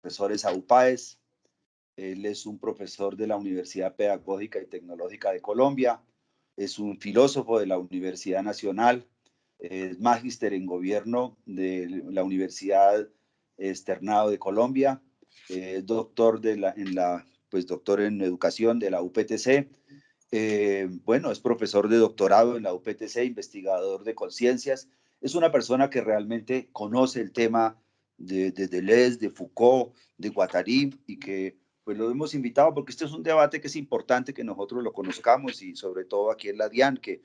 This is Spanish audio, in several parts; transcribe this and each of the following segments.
profesor Esaú Páez. Él es un profesor de la Universidad Pedagógica y Tecnológica de Colombia, es un filósofo de la Universidad Nacional, es magíster en gobierno de la Universidad Externado de Colombia, es doctor, doctor en educación de la UPTC. Bueno, es profesor de doctorado en la UPTC, investigador de conciencias. Es una persona que realmente conoce el tema de Deleuze, de Foucault, de Guattari, y que pues lo hemos invitado porque este es un debate que es importante que nosotros lo conozcamos, y sobre todo aquí en la DIAN, que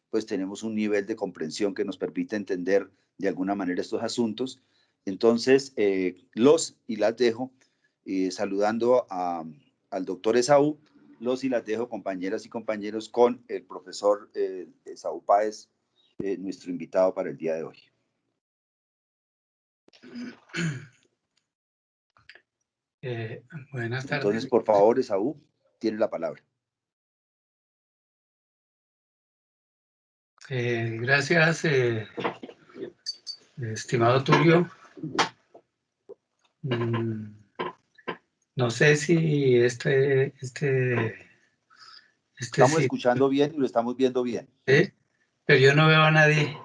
pues tenemos un nivel de comprensión que nos permite entender de alguna manera estos asuntos. Entonces, los y las dejo saludando al doctor Esaú. Los y las dejo, compañeras y compañeros, con el profesor Esaú Páez, nuestro invitado para el día de hoy. Buenas tardes. Entonces, por favor, Esaú, tiene la palabra. Gracias, estimado Tulio. No sé si estamos escuchando bien y lo estamos viendo bien. Pero yo no veo a nadie.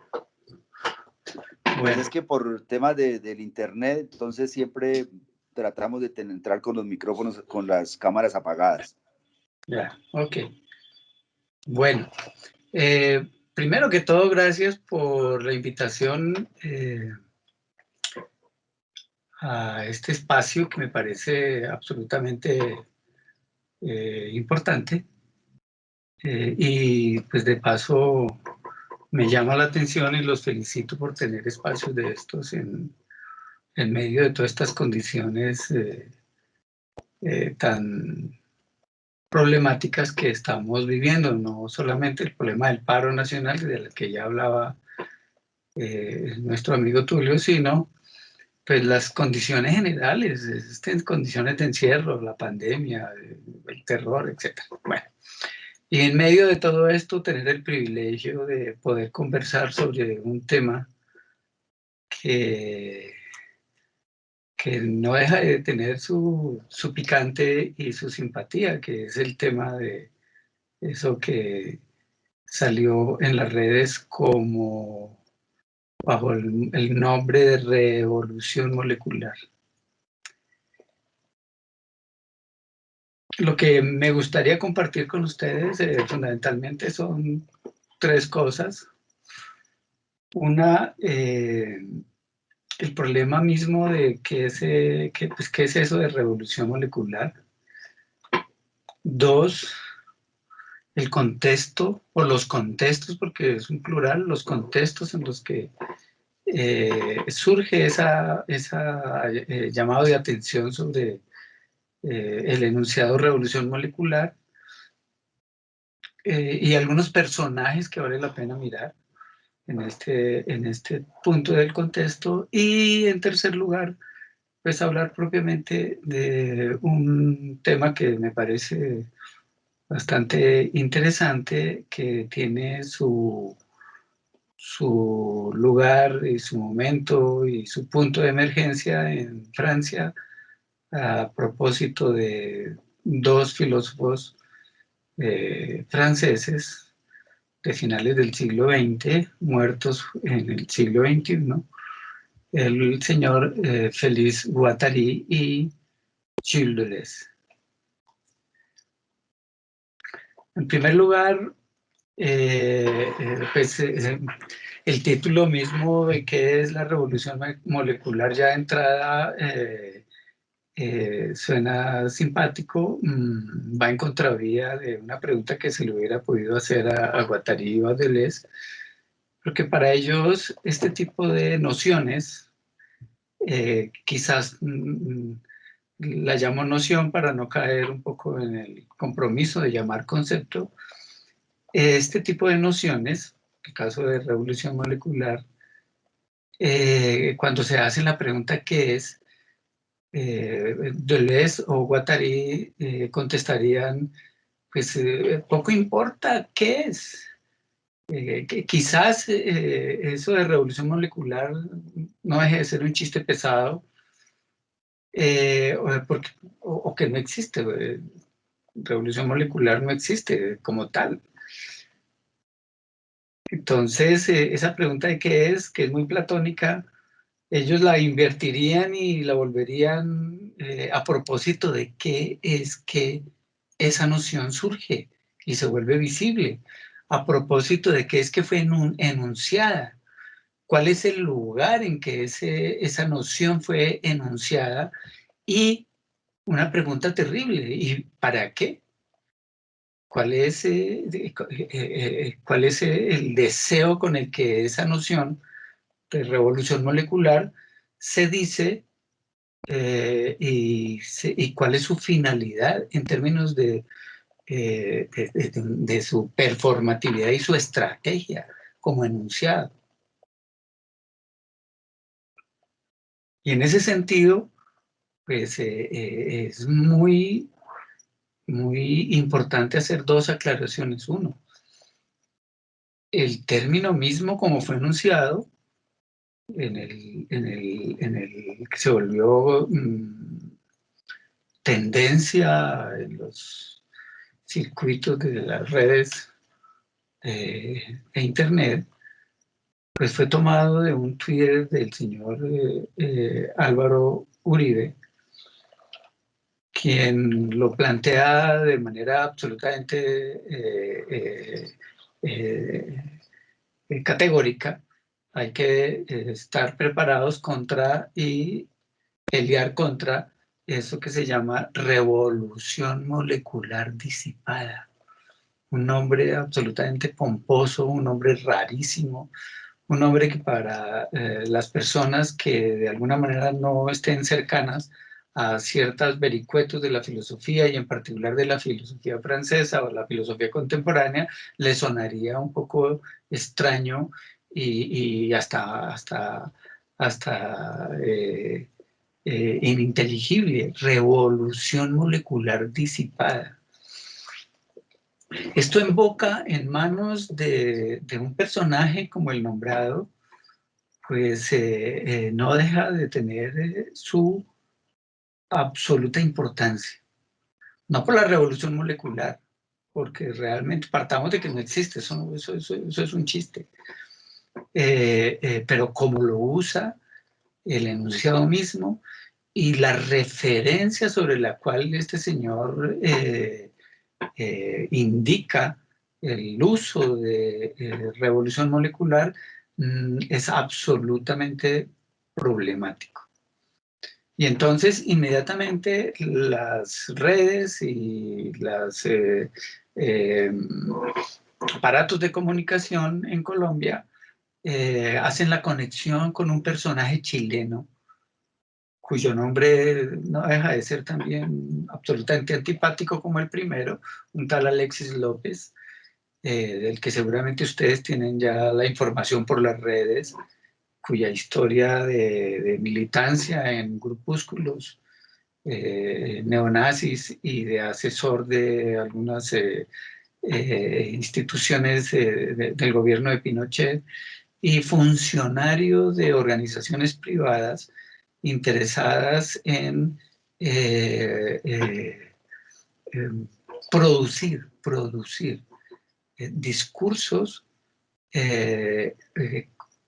Bueno, es que por temas del internet, entonces siempre tratamos de entrar con los micrófonos, con las cámaras apagadas. Ya, ok. Bueno, primero que todo, gracias por la invitación a este espacio que me parece absolutamente importante. Y pues de paso me llama la atención y los felicito por tener espacios de estos en medio de todas estas condiciones tan problemáticas que estamos viviendo, no solamente el problema del paro nacional, del que ya hablaba nuestro amigo Tulio, sino pues las condiciones generales, condiciones de encierro, la pandemia, el terror, etc. Bueno, y en medio de todo esto tener el privilegio de poder conversar sobre un tema que no deja de tener su picante y su simpatía, que es el tema de eso que salió en las redes como bajo el nombre de revolución molecular. Lo que me gustaría compartir con ustedes fundamentalmente son tres cosas. Una, el problema mismo de qué es eso de revolución molecular. Dos, el contexto o los contextos, porque es un plural, los contextos en los que surge esa llamado de atención sobre el enunciado revolución molecular y algunos personajes que vale la pena mirar en este punto del contexto. Y en tercer lugar, pues hablar propiamente de un tema que me parece bastante interesante, que tiene su lugar y su momento y su punto de emergencia en Francia, a propósito de dos filósofos franceses de finales del siglo XX, muertos en el siglo XXI, el señor Félix Guattari y Gilles Deleuze. En primer lugar, el título mismo de qué es la revolución molecular ya de entrada suena simpático, va en contravía de una pregunta que se le hubiera podido hacer a Guattari o a Deleuze, porque para ellos este tipo de nociones, quizás la llamo noción para no caer un poco en el compromiso de llamar concepto, este tipo de nociones, en el caso de revolución molecular, cuando se hace la pregunta ¿qué es?, Deleuze o Guattari contestarían, pues poco importa qué es. Quizás eso de revolución molecular no deje de ser un chiste pesado, o que no existe. Revolución molecular no existe como tal. Entonces, esa pregunta de qué es, que es muy platónica, ellos la invertirían y la volverían a propósito de qué es que esa noción surge y se vuelve visible, a propósito de qué es que fue enunciada, cuál es el lugar en que esa noción fue enunciada y una pregunta terrible, ¿y para qué? ¿Cuál es el deseo con el que esa noción de revolución molecular se dice y cuál es su finalidad en términos de su performatividad y su estrategia como enunciado? Y en ese sentido, pues es muy, muy importante hacer dos aclaraciones. Uno, el término mismo como fue enunciado en el que se volvió tendencia en los circuitos de las redes de Internet, pues fue tomado de un Twitter del señor Álvaro Uribe, quien lo plantea de manera absolutamente categórica. Hay que estar preparados contra y pelear contra eso que se llama revolución molecular disipada. Un nombre absolutamente pomposo, un nombre rarísimo, un nombre que para las personas que de alguna manera no estén cercanas a ciertos vericuetos de la filosofía y en particular de la filosofía francesa o la filosofía contemporánea, le sonaría un poco extraño y hasta ininteligible. Revolución molecular disipada. Esto emboca en manos de un personaje como el nombrado, pues no deja de tener su absoluta importancia. No por la revolución molecular, porque realmente partamos de que no existe, eso es un chiste. Pero como lo usa el enunciado mismo y la referencia sobre la cual este señor indica el uso de revolución molecular es absolutamente problemático. Y entonces inmediatamente las redes y los aparatos de comunicación en Colombia hacen la conexión con un personaje chileno cuyo nombre no deja de ser también absolutamente antipático como el primero, un tal Alexis López, del que seguramente ustedes tienen ya la información por las redes, cuya historia de militancia en grupúsculos neonazis y de asesor de algunas instituciones del gobierno de Pinochet y funcionario de organizaciones privadas interesadas en producir discursos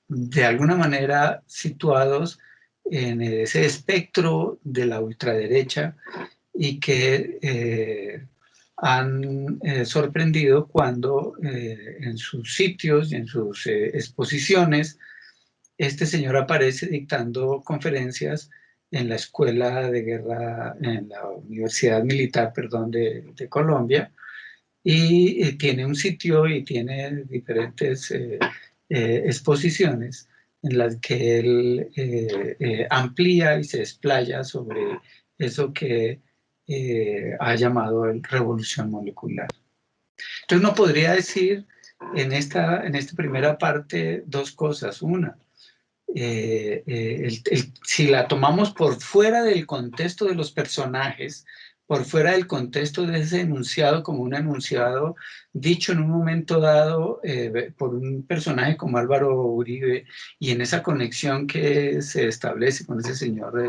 de alguna manera situados en ese espectro de la ultraderecha y que han sorprendido cuando en sus sitios y en sus exposiciones este señor aparece dictando conferencias en la Escuela de Guerra, en la Universidad Militar, perdón, de Colombia, y tiene un sitio y tiene diferentes exposiciones en las que él amplía y se explaya sobre eso que ha llamado el revolución molecular. Entonces uno podría decir en esta primera parte dos cosas. Una, si la tomamos por fuera del contexto de los personajes, por fuera del contexto de ese enunciado como un enunciado dicho en un momento dado por un personaje como Álvaro Uribe y en esa conexión que se establece con ese señor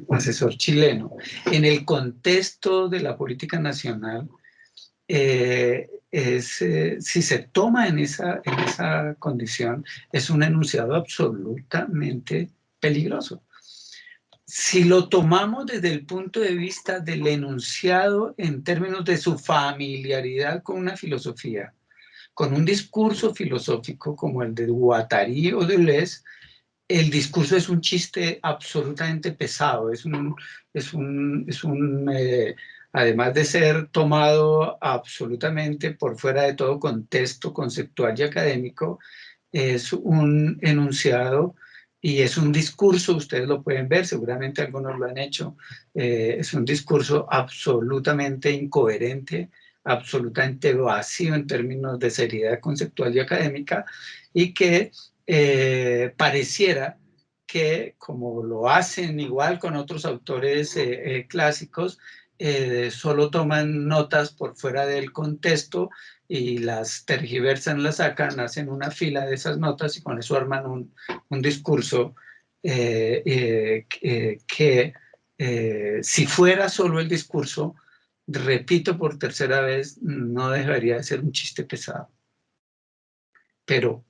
asesor chileno. En el contexto de la política nacional, si se toma en esa condición, es un enunciado absolutamente peligroso. Si lo tomamos desde el punto de vista del enunciado en términos de su familiaridad con una filosofía, con un discurso filosófico como el de Guattari o Deleuze, el discurso es un chiste absolutamente pesado, además de ser tomado absolutamente por fuera de todo contexto conceptual y académico, es un enunciado y es un discurso, ustedes lo pueden ver, seguramente algunos lo han hecho, es un discurso absolutamente incoherente, absolutamente vacío en términos de seriedad conceptual y académica, y que pareciera que, como lo hacen igual con otros autores clásicos, solo toman notas por fuera del contexto y las tergiversan, las sacan, hacen una fila de esas notas y con eso arman un discurso que si fuera solo el discurso, repito por tercera vez, no dejaría de ser un chiste pesado. Pero,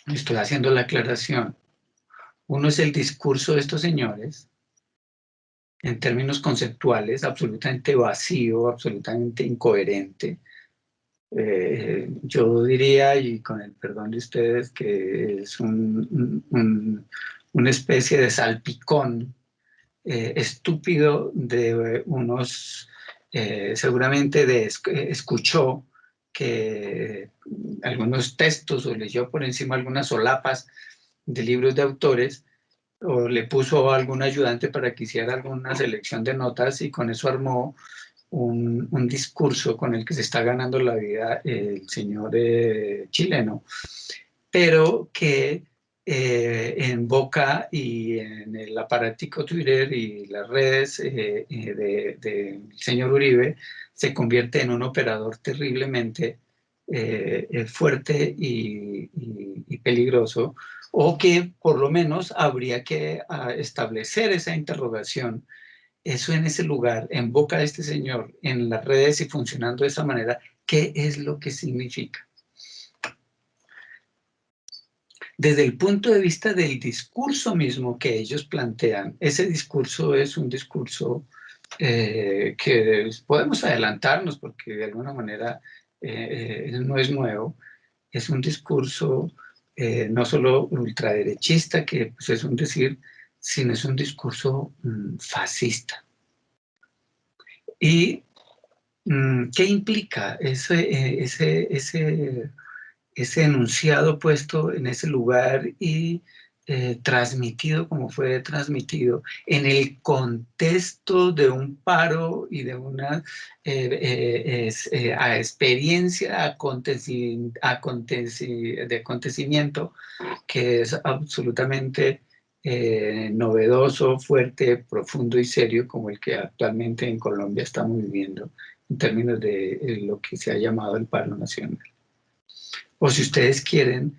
estoy haciendo la aclaración. Uno es el discurso de estos señores, en términos conceptuales, absolutamente vacío, absolutamente incoherente. Yo diría, y con el perdón de ustedes, que es una especie de salpicón estúpido de unos, seguramente escuchó que algunos textos o leyó por encima algunas solapas de libros de autores o le puso a algún ayudante para que hiciera alguna selección de notas y con eso armó un discurso con el que se está ganando la vida el señor chileno, pero que en boca y en el aparatico Twitter y las redes del señor Uribe se convierte en un operador terriblemente fuerte y peligroso, o que por lo menos habría que establecer esa interrogación, eso en ese lugar, en boca de este señor, en las redes y funcionando de esa manera, ¿qué es lo que significa? Desde el punto de vista del discurso mismo que ellos plantean, ese discurso es un discurso que podemos adelantarnos porque de alguna manera no es nuevo, es un discurso no solo ultraderechista, que pues, es un decir, sino es un discurso fascista. ¿Y qué implica ese enunciado puesto en ese lugar y transmitido como fue transmitido en el contexto de un paro y de una experiencia de acontecimiento que es absolutamente novedoso, fuerte, profundo y serio como el que actualmente en Colombia estamos viviendo en términos de lo que se ha llamado el paro nacional. O si ustedes quieren,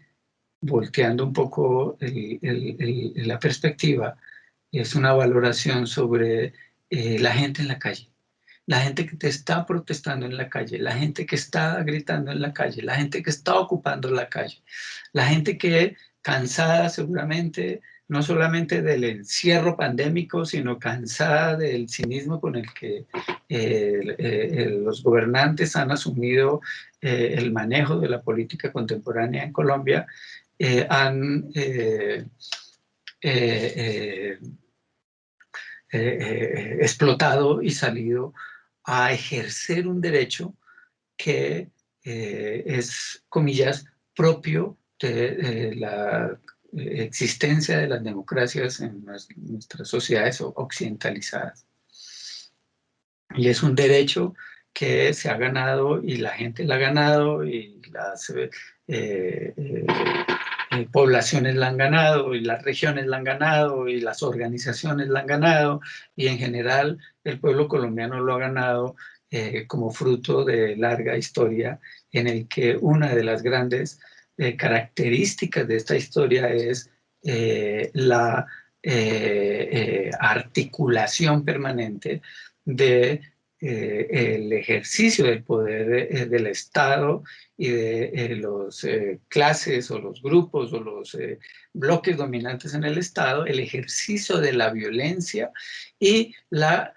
volteando un poco la perspectiva, es una valoración sobre la gente en la calle, la gente que te está protestando en la calle, la gente que está gritando en la calle, la gente que está ocupando la calle, la gente que cansada seguramente no solamente del encierro pandémico, sino cansada del cinismo con el que los gobernantes han asumido el manejo de la política contemporánea en Colombia, han explotado y salido a ejercer un derecho que es, comillas, propio de la existencia de las democracias en nuestras sociedades occidentalizadas. Y es un derecho que se ha ganado y la gente la ha ganado y las poblaciones la han ganado y las regiones la han ganado y las organizaciones la han ganado y en general el pueblo colombiano lo ha ganado como fruto de larga historia en el que una de las grandes características de esta historia es la articulación permanente de el ejercicio del poder del Estado y de los clases o los grupos o los bloques dominantes en el Estado, el ejercicio de la violencia y la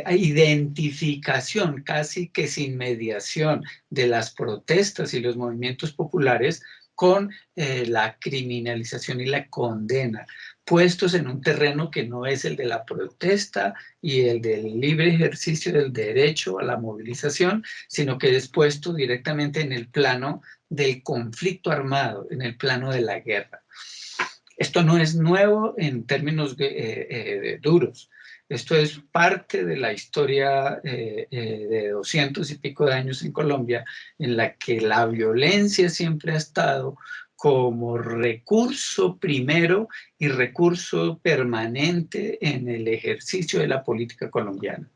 identificación casi que sin mediación de las protestas y los movimientos populares con la criminalización y la condena, puestos en un terreno que no es el de la protesta y el del libre ejercicio del derecho a la movilización, sino que es puesto directamente en el plano del conflicto armado, en el plano de la guerra. Esto no es nuevo en términos duros. Esto es parte de la historia de 200 y pico de años en Colombia, en la que la violencia siempre ha estado como recurso primero y recurso permanente en el ejercicio de la política colombiana.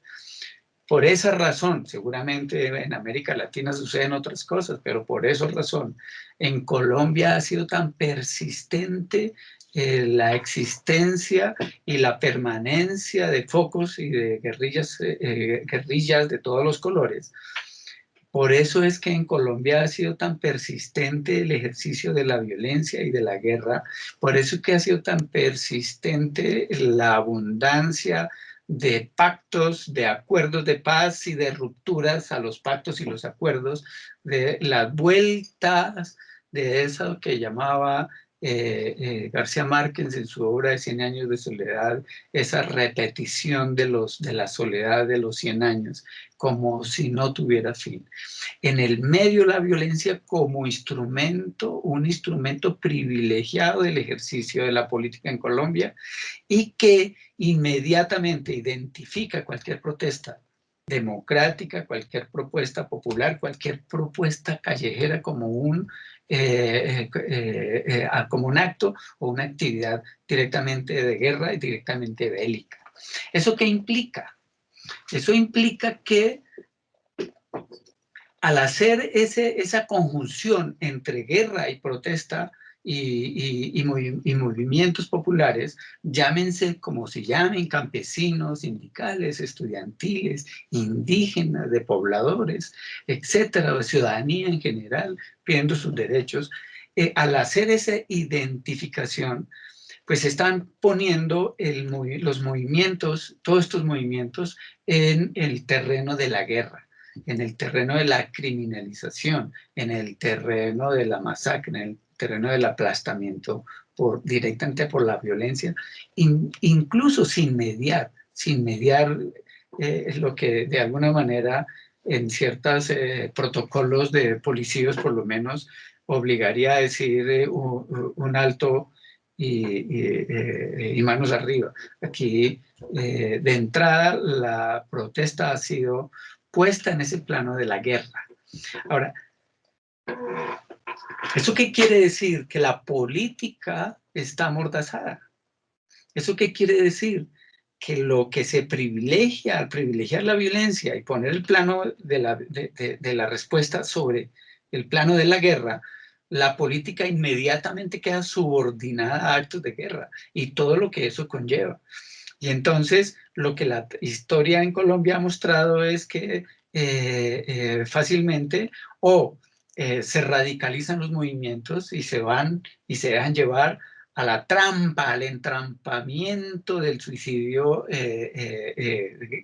Por esa razón, seguramente en América Latina suceden otras cosas, pero por esa razón, en Colombia ha sido tan persistente la existencia y la permanencia de focos y de guerrillas de todos los colores. Por eso es que en Colombia ha sido tan persistente el ejercicio de la violencia y de la guerra. Por eso es que ha sido tan persistente la abundancia de pactos, de acuerdos de paz y de rupturas a los pactos y los acuerdos, de las vueltas de eso que llamaba García Márquez en su obra de 100 años de soledad, esa repetición de la soledad de los 100 años, como si no tuviera fin. En el medio la violencia como instrumento, un instrumento privilegiado del ejercicio de la política en Colombia y que inmediatamente identifica cualquier protesta democrática, cualquier propuesta popular, cualquier propuesta callejera como como un acto o una actividad directamente de guerra y directamente bélica. ¿Eso qué implica? Eso implica que al hacer esa conjunción entre guerra y protesta y movimientos populares, llámense como se llamen, campesinos, sindicales, estudiantiles, indígenas, de pobladores, etcétera, de ciudadanía en general, pidiendo sus derechos, al hacer esa identificación, pues están poniendo los movimientos, todos estos movimientos, en el terreno de la guerra, en el terreno de la criminalización, en el terreno de la masacre, en el terreno del aplastamiento directamente por la violencia, incluso sin mediar lo que de alguna manera en ciertos protocolos de policías por lo menos obligaría a decir un alto y manos arriba. Aquí, de entrada, la protesta ha sido puesta en ese plano de la guerra. Ahora, ¿eso qué quiere decir? Que la política está amordazada. ¿Eso qué quiere decir? Que lo que se privilegia, al privilegiar la violencia y poner el plano de la respuesta sobre el plano de la guerra, la política inmediatamente queda subordinada a actos de guerra y todo lo que eso conlleva. Y entonces lo que la historia en Colombia ha mostrado es que fácilmente se radicalizan los movimientos y se van y se dejan llevar a la trampa, al entrampamiento del suicidio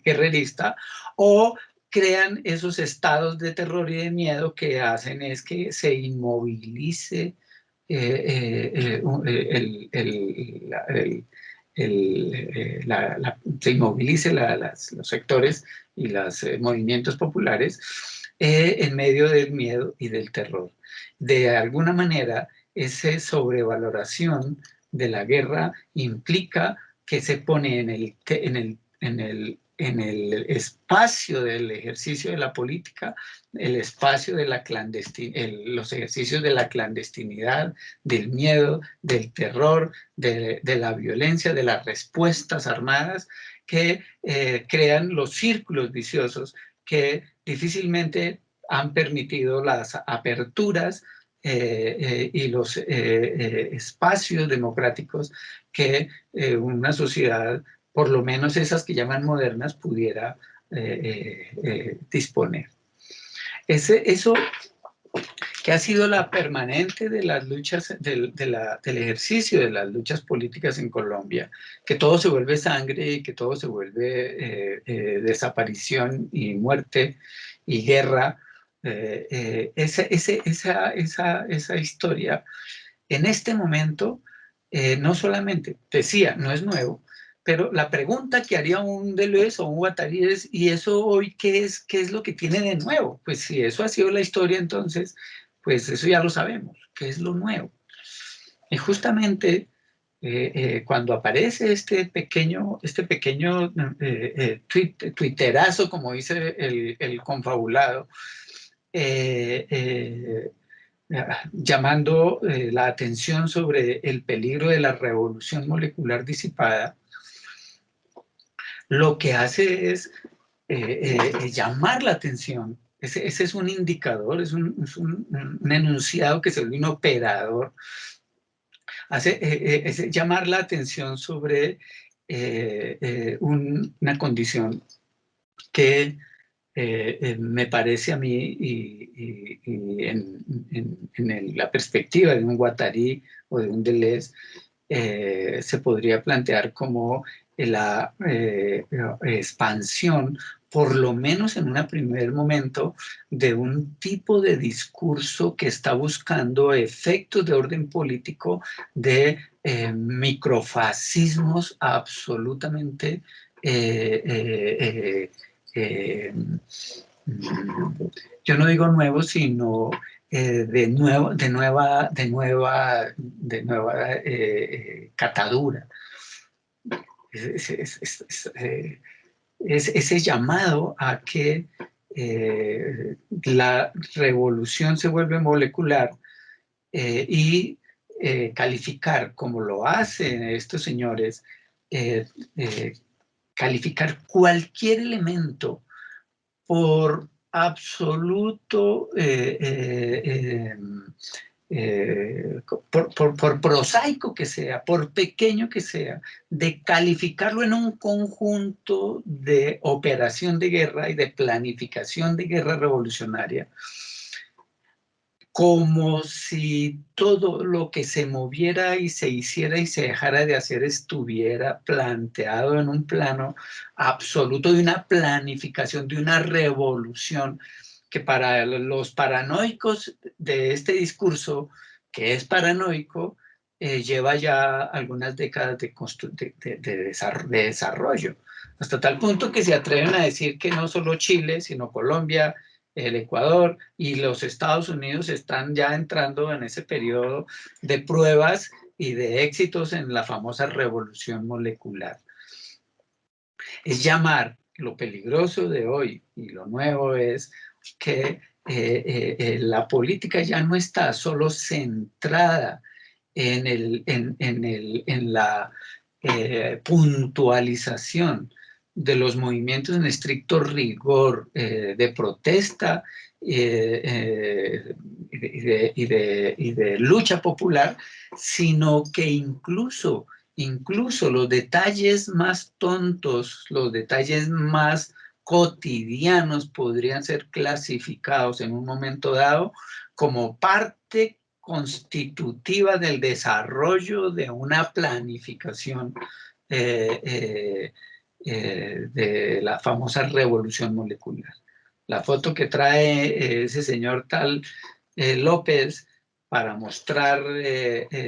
guerrerista, o crean esos estados de terror y de miedo que hacen es que se inmovilice se inmovilice los sectores y los movimientos populares en medio del miedo y del terror. De alguna manera, esa sobrevaloración de la guerra implica que se pone en el espacio del ejercicio de la política, el espacio de la los ejercicios de la clandestinidad, del miedo, del terror, de la violencia, de las respuestas armadas que crean los círculos viciosos que difícilmente han permitido las aperturas y los espacios democráticos que una sociedad, por lo menos esas que llaman modernas, pudiera disponer. Eso que ha sido la permanente de las luchas, del ejercicio de las luchas políticas en Colombia, que todo se vuelve sangre y que todo se vuelve desaparición y muerte y guerra. Esa historia, en este momento, no solamente, decía, no es nuevo, pero la pregunta que haría un Deleuze o un Guattari es, ¿y eso hoy qué es lo que tiene de nuevo? Pues si eso ha sido la historia, entonces, pues eso ya lo sabemos, ¿qué es lo nuevo? Y justamente cuando aparece este pequeño tuiterazo, como dice el confabulado, llamando la atención sobre el peligro de la revolución molecular disipada, lo que hace es llamar la atención. Ese es un indicador, es un enunciado que se vuelve un operador. Es llamar la atención sobre una condición que me parece a mí, y en la perspectiva de un Guattari o de un Deleuze, se podría plantear como la expansión, por lo menos en un primer momento, de un tipo de discurso que está buscando efectos de orden político de microfascismos absolutamente yo no digo nuevos, sino de nueva catadura. Ese llamado a que la revolución se vuelve molecular y calificar, como lo hacen estos señores, calificar cualquier elemento por absoluto, por prosaico que sea, por pequeño que sea, de calificarlo en un conjunto de operación de guerra y de planificación de guerra revolucionaria, como si todo lo que se moviera y se hiciera y se dejara de hacer estuviera planteado en un plano absoluto de una planificación, de una revolución, que para los paranoicos de este discurso, que es paranoico, lleva ya algunas décadas de desarrollo, hasta tal punto que se atreven a decir que no solo Chile, sino Colombia, el Ecuador y los Estados Unidos están ya entrando en ese periodo de pruebas y de éxitos en la famosa revolución molecular. Es llamar, lo peligroso de hoy y lo nuevo es que la política ya no está solo centrada en la puntualización de los movimientos en estricto rigor de protesta y de lucha popular, sino que incluso los detalles más tontos, los detalles más cotidianos podrían ser clasificados en un momento dado como parte constitutiva del desarrollo de una planificación de la famosa revolución molecular. La foto que trae ese señor tal López para mostrar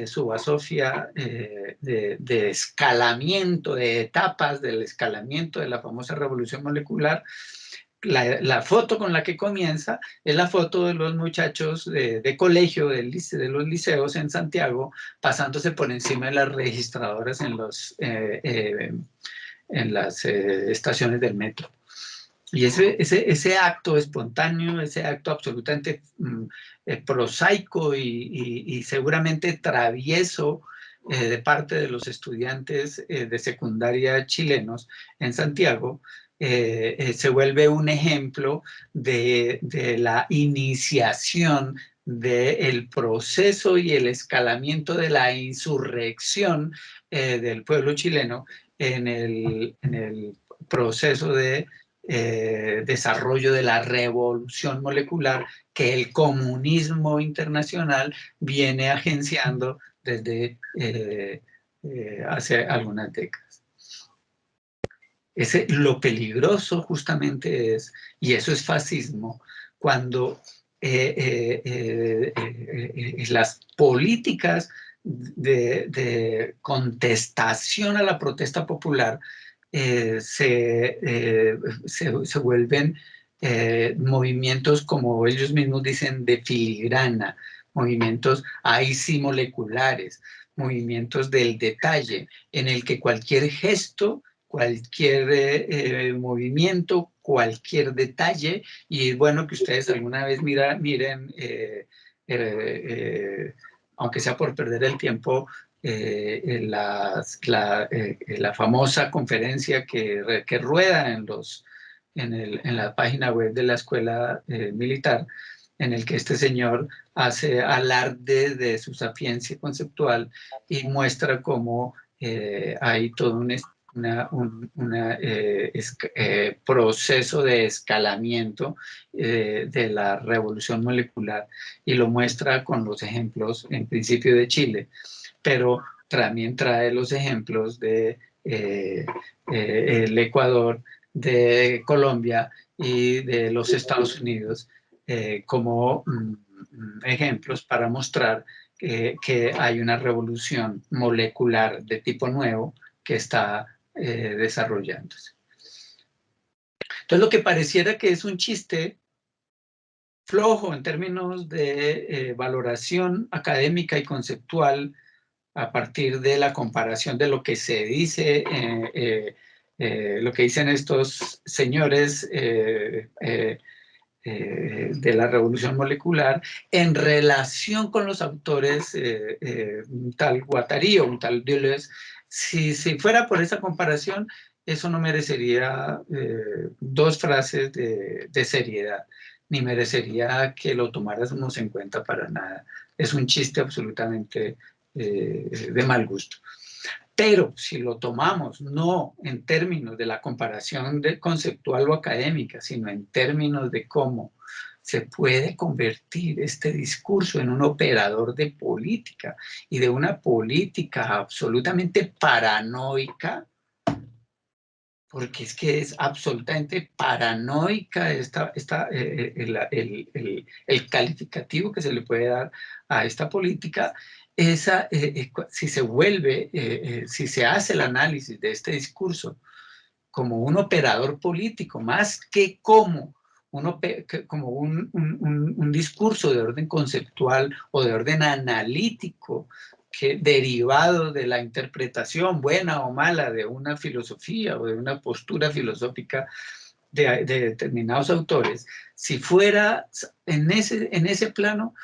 su basofia de escalamiento, de etapas del escalamiento de la famosa revolución molecular. La foto con la que comienza es la foto de los muchachos de colegio, de los liceos en Santiago, pasándose por encima de las registradoras en las estaciones del metro. Y ese acto espontáneo, ese acto absolutamente prosaico y seguramente travieso de parte de los estudiantes de secundaria chilenos en Santiago, se vuelve un ejemplo de la iniciación del proceso y el escalamiento de la insurrección del pueblo chileno en el proceso de desarrollo de la revolución molecular que el comunismo internacional viene agenciando desde hace algunas décadas. Lo peligroso justamente es, y eso es fascismo, cuando las políticas de contestación a la protesta popular se vuelven movimientos, como ellos mismos dicen, de filigrana, movimientos ahí sí moleculares, movimientos del detalle, en el que cualquier gesto, cualquier movimiento, cualquier detalle, y bueno, que ustedes alguna vez miren, aunque sea por perder el tiempo, la famosa conferencia que rueda en la página web de la escuela militar, en el que este señor hace alarde de su sapiencia conceptual y muestra cómo hay todo un proceso de escalamiento de la revolución molecular, y lo muestra con los ejemplos, en principio, de Chile, pero también trae los ejemplos de el Ecuador, de Colombia y de los Estados Unidos como ejemplos para mostrar que hay una revolución molecular de tipo nuevo que está desarrollándose. Entonces, lo que pareciera que es un chiste flojo en términos de valoración académica y conceptual a partir de la comparación de lo que se dice, lo que dicen estos señores de la revolución molecular en relación con los autores, un tal Guattari o un tal Deleuze. Si fuera por esa comparación, eso no merecería dos frases de seriedad, ni merecería que lo tomáramos en cuenta para nada. Es un chiste absolutamente de mal gusto. Pero si lo tomamos no en términos de la comparación conceptual o académica, sino en términos de cómo se puede convertir este discurso en un operador de política, y de una política absolutamente paranoica, porque es que es absolutamente paranoica el calificativo que se le puede dar a esta política. Si se vuelve, si se hace el análisis de este discurso como un operador político, más que como un discurso de orden conceptual o de orden analítico, derivado de la interpretación buena o mala de una filosofía o de una postura filosófica de determinados autores, si fuera en ese plano,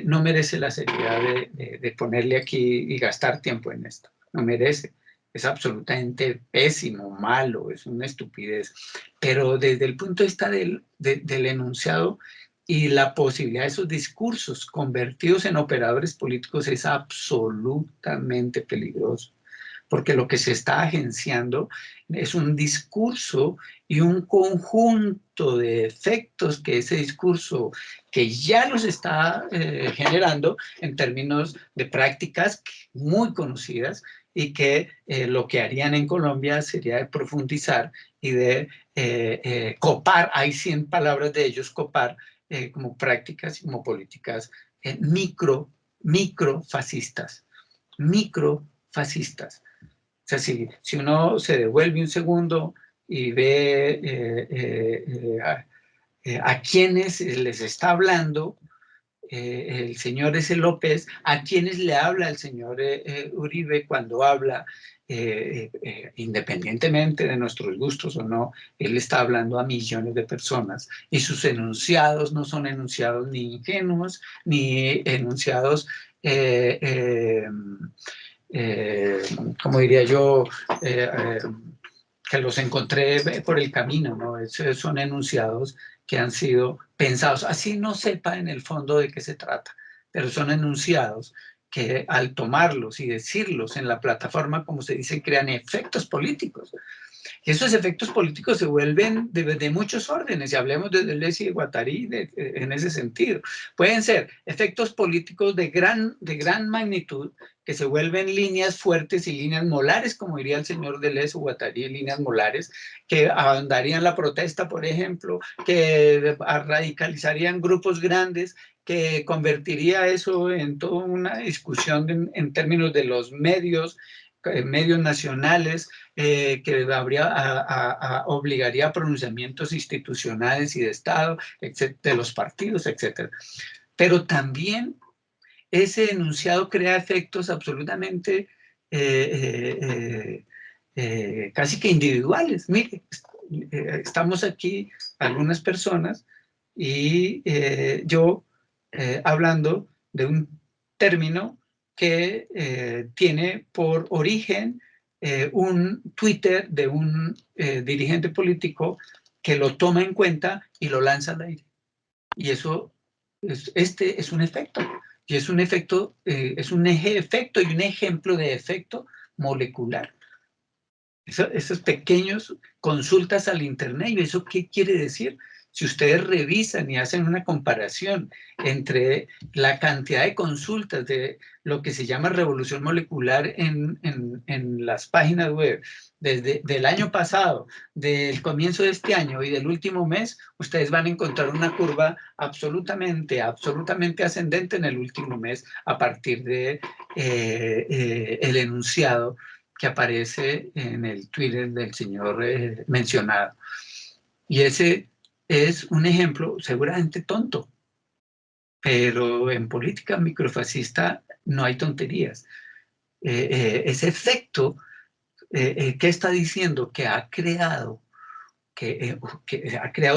no merece la seriedad de ponerle aquí y gastar tiempo en esto. No merece. Es absolutamente pésimo, malo, es una estupidez. Pero desde el punto de vista del enunciado y la posibilidad de esos discursos convertidos en operadores políticos, es absolutamente peligroso, porque lo que se está agenciando es un discurso y un conjunto de efectos que ese discurso, que ya los está generando en términos de prácticas muy conocidas, y que lo que harían en Colombia sería de profundizar y de copar, hay 100 palabras de ellos, copar como prácticas y como políticas microfascistas. O sea, si uno se devuelve un segundo y ve a quienes les está hablando el señor S. López, a quienes le habla el señor Uribe cuando habla, independientemente de nuestros gustos o no, él está hablando a millones de personas, y sus enunciados no son enunciados ni ingenuos, ni enunciados como diría yo, que los encontré por el camino, ¿no? Son enunciados que han sido pensados. Así no sepa en el fondo de qué se trata, pero son enunciados que al tomarlos y decirlos en la plataforma, como se dice, crean efectos políticos. Y esos efectos políticos se vuelven de muchos órdenes, y hablemos de Deleuze y de Guattari en ese sentido. Pueden ser efectos políticos de gran magnitud, que se vuelven líneas fuertes y líneas molares, como diría el señor Deleuze o Guattari, líneas molares, que ahondarían la protesta, por ejemplo, que radicalizarían grupos grandes, que convertiría eso en toda una discusión en términos de los medios nacionales, que obligaría a pronunciamientos institucionales y de Estado, de los partidos, etc. Pero también ese enunciado crea efectos absolutamente casi que individuales. Mire, estamos aquí algunas personas y yo hablando de un término que tiene por origen un Twitter de un dirigente político que lo toma en cuenta y lo lanza al aire. Y eso, este es un efecto. Y es un efecto, es un efecto y un ejemplo de efecto molecular. Esos pequeños consultas al Internet, ¿y eso qué quiere decir? Si ustedes revisan y hacen una comparación entre la cantidad de consultas de lo que se llama revolución molecular en las páginas web desde el año pasado, del comienzo de este año y del último mes, ustedes van a encontrar una curva absolutamente ascendente en el último mes a partir de el enunciado que aparece en el Twitter del señor mencionado. Y ese es un ejemplo seguramente tonto, pero en política microfascista no hay tonterías. Ese efecto, ¿qué está diciendo? Que ha creado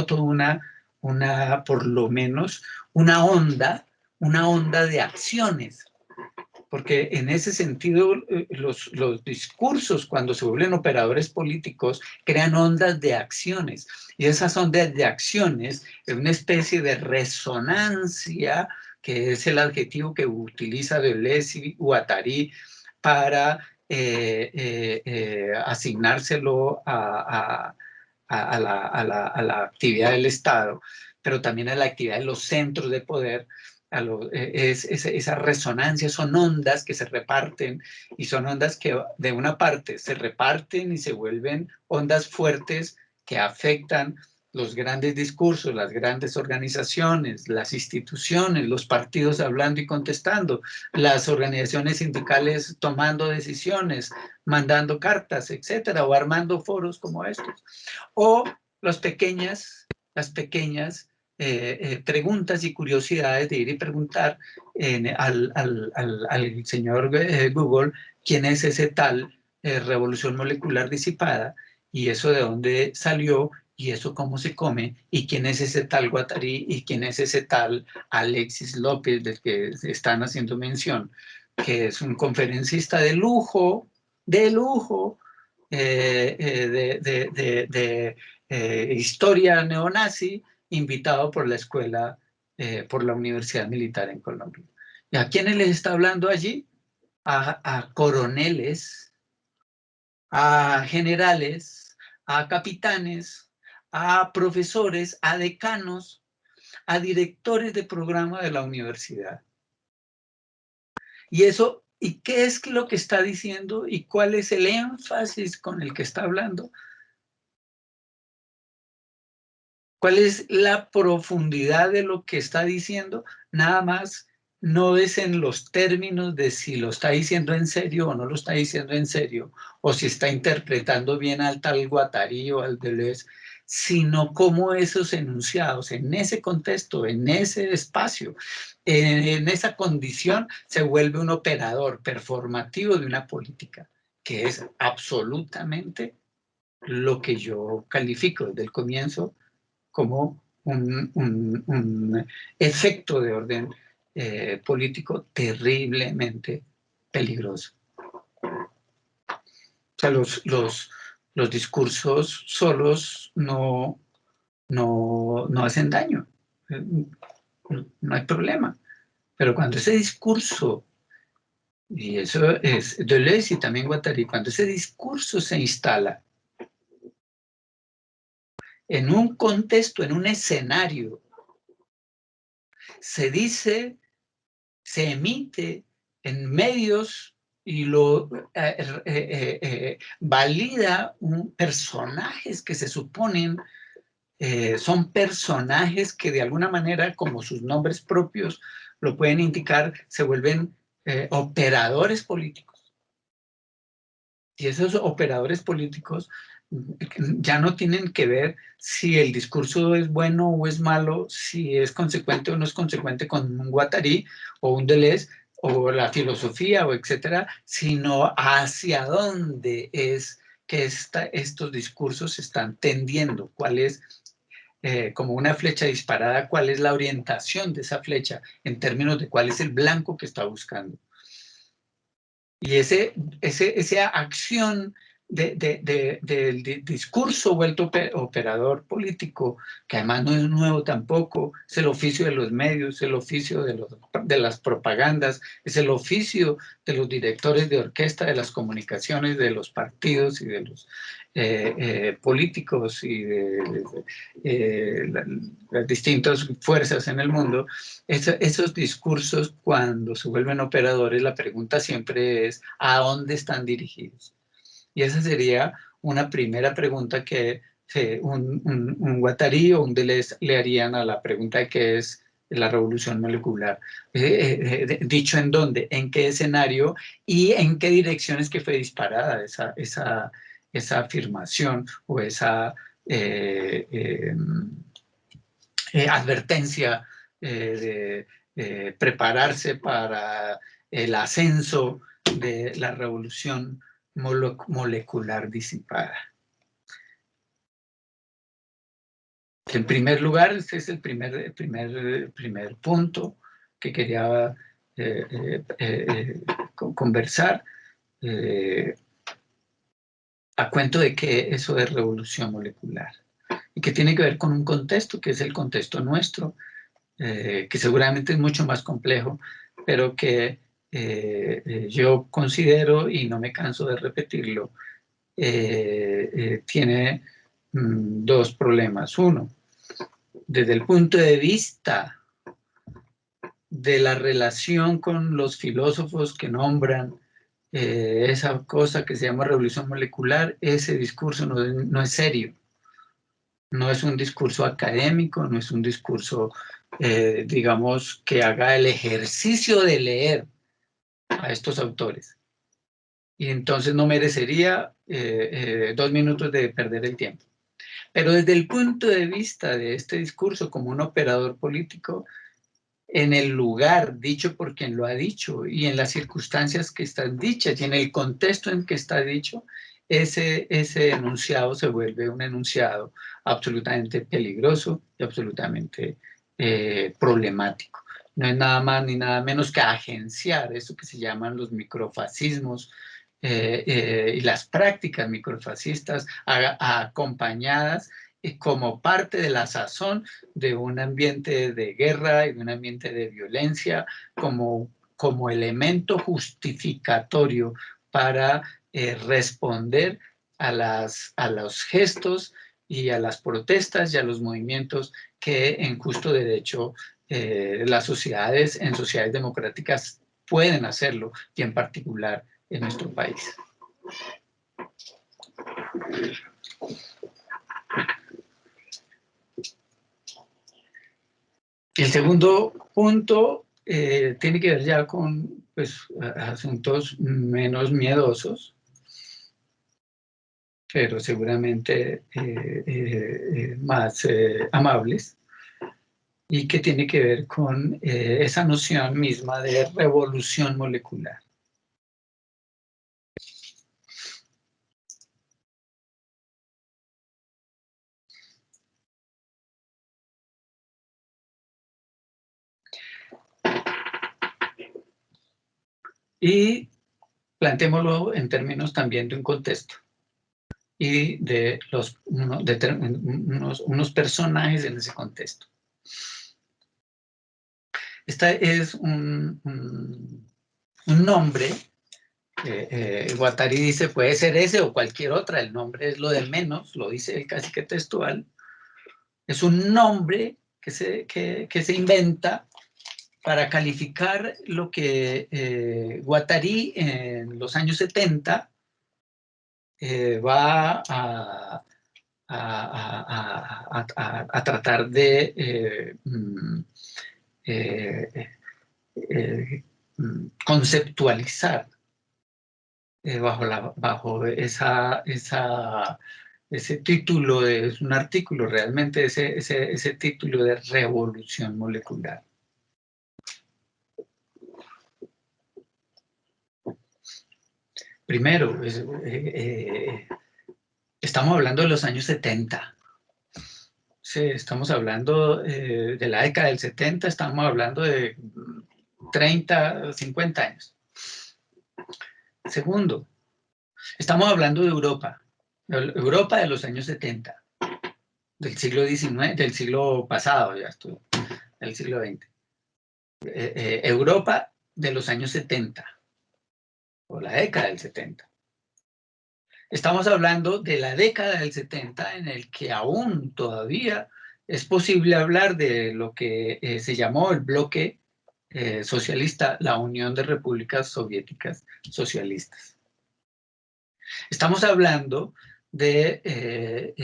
toda por lo menos, una onda de acciones. Porque en ese sentido los discursos, cuando se vuelven operadores políticos, crean ondas de acciones. Y esas ondas de acciones es una especie de resonancia, que es el adjetivo que utiliza Deleuze y Guattari para asignárselo a la actividad del Estado, pero también a la actividad de los centros de poder. Esa resonancia, son ondas que se reparten, y son ondas que de una parte se reparten y se vuelven ondas fuertes que afectan los grandes discursos, las grandes organizaciones, las instituciones, los partidos hablando y contestando, las organizaciones sindicales tomando decisiones, mandando cartas, etcétera, o armando foros como estos, o las pequeñas preguntas y curiosidades de ir y preguntar al señor Google quién es ese tal revolución molecular disipada, y eso de dónde salió, y eso cómo se come, y quién es ese tal Guattari, y quién es ese tal Alexis López del que están haciendo mención, que es un conferencista de lujo, de historia neonazi, invitado por la escuela, por la Universidad Militar en Colombia. ¿Y a quiénes les está hablando allí? A coroneles, a generales, a capitanes, a profesores, a decanos, a directores de programa de la universidad. Y eso, ¿y qué es lo que está diciendo? ¿Y cuál es el énfasis con el que está hablando? ¿Cuál es la profundidad de lo que está diciendo? Nada más no es en los términos de si lo está diciendo en serio o no lo está diciendo en serio, o si está interpretando bien al tal Guattari o al Deleuze, sino cómo esos enunciados, en ese contexto, en ese espacio, en esa condición, se vuelve un operador performativo de una política, que es absolutamente lo que yo califico desde el comienzo como un efecto de orden político terriblemente peligroso. O sea, los discursos solos no no hacen daño, no hay problema. Pero cuando ese discurso, y eso es Deleuze y también Guattari, cuando ese discurso se instala en un contexto, en un escenario, se dice, se emite en medios y lo valida personajes que se suponen son personajes que de alguna manera, como sus nombres propios lo pueden indicar, se vuelven operadores políticos. Y esos operadores políticos ya no tienen que ver si el discurso es bueno o es malo, si es consecuente o no es consecuente con un Guattari o un Deleuze o la filosofía o etcétera, sino hacia dónde es que estos discursos están tendiendo, cuál es como una flecha disparada, cuál es la orientación de esa flecha en términos de cuál es el blanco que está buscando. Y esa acción del discurso vuelto operador político, que además no es nuevo tampoco, es el oficio de los medios, es el oficio de las propagandas, es el oficio de los directores de orquesta, de las comunicaciones, de los partidos y de los políticos y de las distintas fuerzas en el mundo. Esos discursos, cuando se vuelven operadores, la pregunta siempre es ¿a dónde están dirigidos? Y esa sería una primera pregunta que un Guattari o un Deleuze le harían a la pregunta de qué es la revolución molecular. Dicho en dónde, en qué escenario y en qué direcciones que fue disparada esa afirmación o esa advertencia de prepararse para el ascenso de la revolución molecular disipada. En primer lugar, este es el primer punto que quería conversar, a cuento de que eso es revolución molecular y que tiene que ver con un contexto que es el contexto nuestro, que seguramente es mucho más complejo, pero que yo considero, y no me canso de repetirlo, tiene dos problemas. Uno, desde el punto de vista de la relación con los filósofos que nombran esa cosa que se llama revolución molecular, ese discurso no es serio. No es un discurso académico, no es un discurso, digamos, que haga el ejercicio de leer a estos autores. Y entonces no merecería 2 minutos de perder el tiempo. Pero desde el punto de vista de este discurso como un operador político, en el lugar dicho por quien lo ha dicho y en las circunstancias que están dichas y en el contexto en que está dicho, ese enunciado se vuelve un enunciado absolutamente peligroso y absolutamente problemático. No es nada más ni nada menos que agenciar eso que se llaman los microfascismos y las prácticas microfascistas acompañadas como parte de la sazón de un ambiente de guerra y de un ambiente de violencia como elemento justificatorio para responder a los gestos y a las protestas y a los movimientos que en justo derecho las sociedades, en sociedades democráticas, pueden hacerlo, y en particular en nuestro país. El segundo punto tiene que ver ya con pues, asuntos menos miedosos, pero seguramente más amables, y que tiene que ver con esa noción misma de revolución molecular. Y planteémoslo en términos también de un contexto. y de unos personajes en ese contexto. Este es un nombre. Guattari dice, puede ser ese o cualquier otra, el nombre es lo de menos, lo dice el cacique textual. Es un nombre que se inventa para calificar lo que Guattari en los años 70 va a tratar de conceptualizar bajo ese título, es un artículo realmente, ese título de revolución molecular. Primero, estamos hablando de los años 70. Sí, estamos hablando de la década del 70, estamos hablando de 30, 50 años. Segundo, estamos hablando de Europa de los años 70, del siglo XIX, del siglo pasado, ya estoy, del siglo XX. Europa de los años 70, o la década del 70. Estamos hablando de la década del 70 en el que aún todavía es posible hablar de lo que se llamó el bloque socialista, la Unión de Repúblicas Soviéticas Socialistas. Estamos hablando de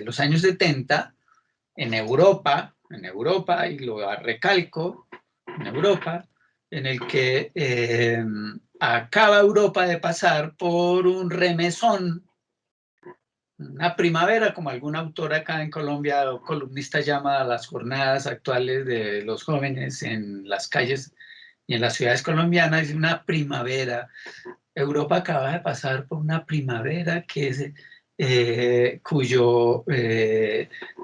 los años 70 en Europa, y lo recalco, en Europa, en el que acaba Europa de pasar por un remesón, una primavera, como algún autor acá en Colombia o columnista llama a las jornadas actuales de los jóvenes en las calles y en las ciudades colombianas, es una primavera. Europa acaba de pasar por una primavera que es, cuyo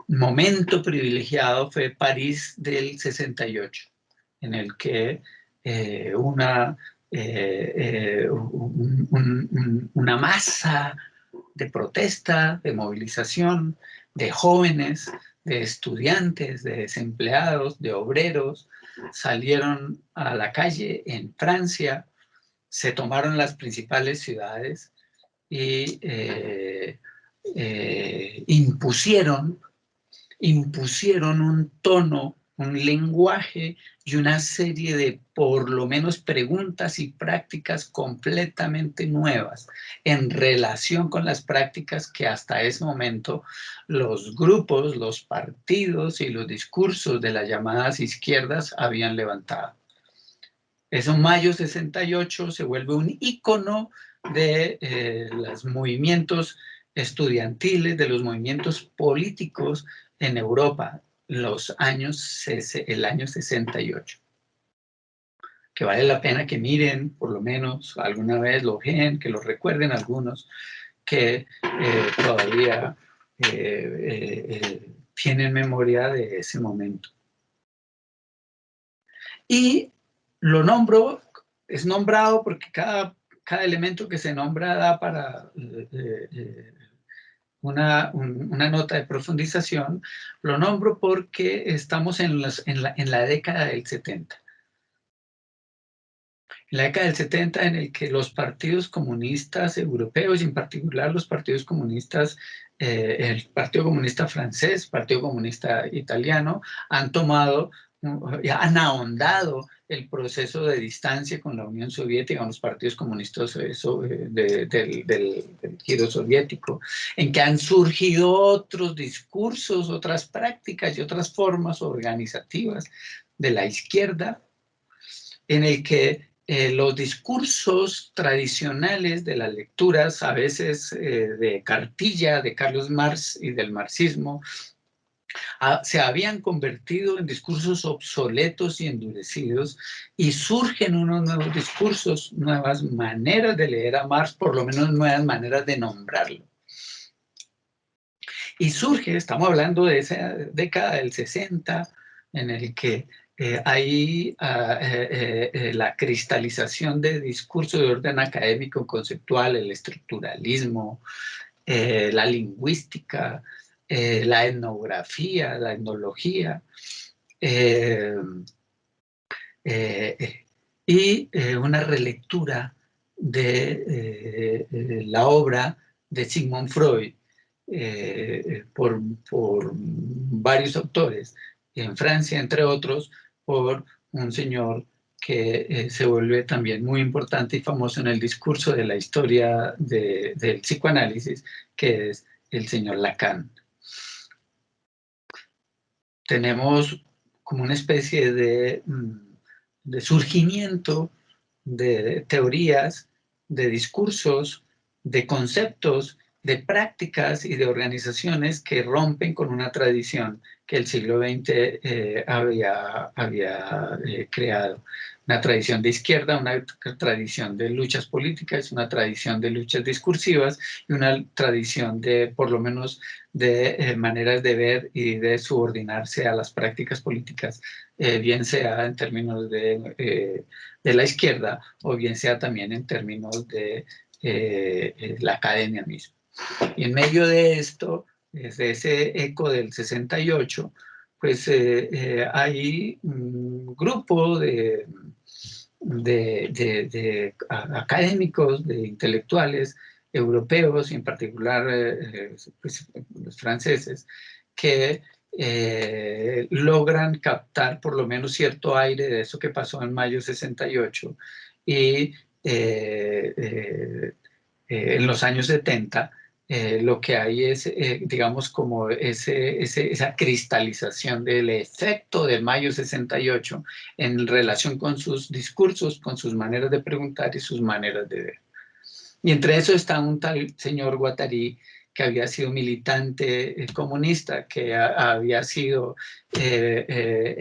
momento privilegiado fue París del 68, en el que una masa de protesta, de movilización, de jóvenes, de estudiantes, de desempleados, de obreros, salieron a la calle en Francia, se tomaron las principales ciudades y impusieron un tono, un lenguaje y una serie de, por lo menos, preguntas y prácticas completamente nuevas en relación con las prácticas que hasta ese momento los grupos, los partidos y los discursos de las llamadas izquierdas habían levantado. Eso, mayo 68, se vuelve un ícono de los movimientos estudiantiles, de los movimientos políticos en Europa, el año 68. Que vale la pena que miren, por lo menos alguna vez lo vean, que lo recuerden algunos, que todavía tienen memoria de ese momento. Y lo nombro, es nombrado porque cada elemento que se nombra da para una nota de profundización. Lo nombro porque estamos en la década del 70. En la década del 70 en el que los partidos comunistas europeos, y en particular los partidos comunistas, el Partido Comunista Francés, Partido Comunista Italiano, han ahondado el proceso de distancia con la Unión Soviética, con los partidos comunistas del giro soviético, en que han surgido otros discursos, otras prácticas y otras formas organizativas de la izquierda, en el que los discursos tradicionales de las lecturas, a veces de cartilla de Carlos Marx y del marxismo, se habían convertido en discursos obsoletos y endurecidos, y surgen unos nuevos discursos, nuevas maneras de leer a Marx, por lo menos nuevas maneras de nombrarlo. Y surge, estamos hablando de esa década del 60, en el que hay la cristalización de discursos de orden académico conceptual, el estructuralismo, la lingüística, la etnografía, la etnología, y una relectura de la obra de Sigmund Freud por varios autores, en Francia, entre otros, por un señor que se vuelve también muy importante y famoso en el discurso de la historia del psicoanálisis, que es el señor Lacan. Tenemos como una especie de surgimiento de teorías, de discursos, de conceptos, de prácticas y de organizaciones que rompen con una tradición que el siglo XX había creado. Una tradición de izquierda, una tradición de luchas políticas, una tradición de luchas discursivas y una tradición de, por lo menos, de maneras de ver y de subordinarse a las prácticas políticas, bien sea en términos de la izquierda o bien sea también en términos de la academia misma. Y en medio de esto, desde ese eco del 68, pues hay un grupo de académicos, de intelectuales europeos, y en particular pues, los franceses, que logran captar por lo menos cierto aire de eso que pasó en mayo 68 y en los años 70 lo que hay es, digamos, como esa cristalización del efecto de mayo 68 en relación con sus discursos, con sus maneras de preguntar y sus maneras de ver. Y entre eso está un tal señor Guattari, que había sido militante comunista, que había sido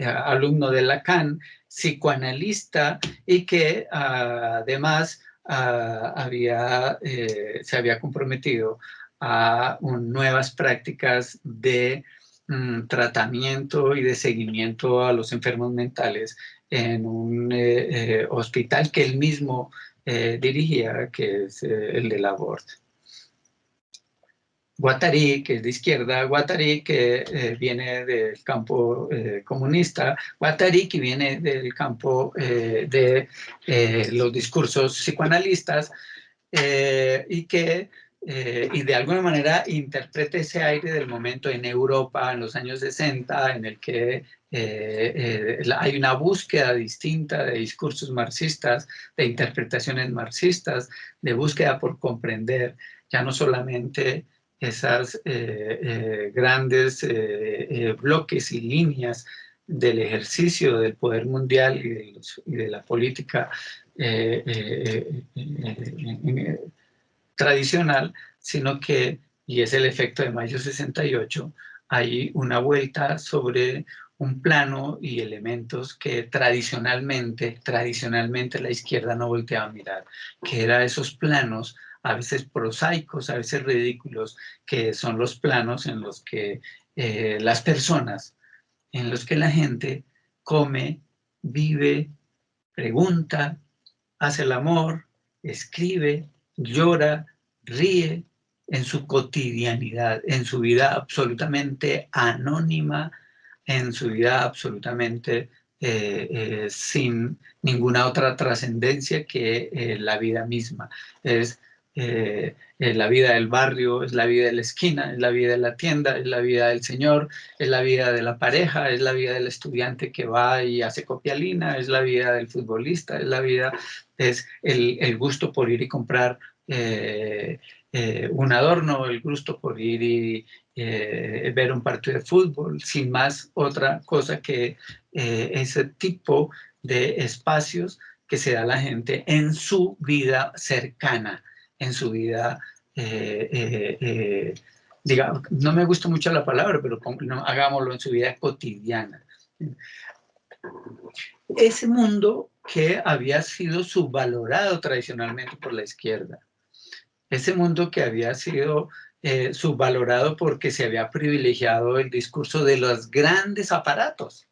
alumno de Lacan, psicoanalista, y que además se había comprometido a nuevas prácticas de tratamiento y de seguimiento a los enfermos mentales en un hospital que él mismo dirigía, que es el de la Bord. Guattari, que es de izquierda, Guattari, que viene del campo comunista, Guattari, que viene del campo de los discursos psicoanalistas, y que y de alguna manera interpreta ese aire del momento en Europa en los años 60, en el que hay una búsqueda distinta de discursos marxistas, de interpretaciones marxistas, de búsqueda por comprender ya no solamente esas grandes bloques y líneas del ejercicio del poder mundial y de la política tradicional, sino que, y es el efecto de mayo 68, hay una vuelta sobre un plano y elementos que tradicionalmente la izquierda no volteaba a mirar, que eran esos planos a veces prosaicos, a veces ridículos, que son los planos en los que las personas, en los que la gente come, vive, pregunta, hace el amor, escribe, llora, ríe en su cotidianidad, en su vida absolutamente anónima, en su vida absolutamente sin ninguna otra trascendencia que la vida misma. Es la vida del barrio, es la vida de la esquina, es la vida de la tienda, es la vida del señor, es la vida de la pareja, es la vida del estudiante que va y hace copialina, es la vida del futbolista, es la vida, es el gusto por ir y comprar un adorno, el gusto por ir y ver un partido de fútbol, sin más otra cosa que ese tipo de espacios que se da la gente en su vida cercana, en su vida, digamos, no me gusta mucho la palabra, pero no, hagámoslo en su vida cotidiana. Ese mundo que había sido subvalorado tradicionalmente por la izquierda, ese mundo que había sido subvalorado porque se había privilegiado el discurso de los grandes aparatos,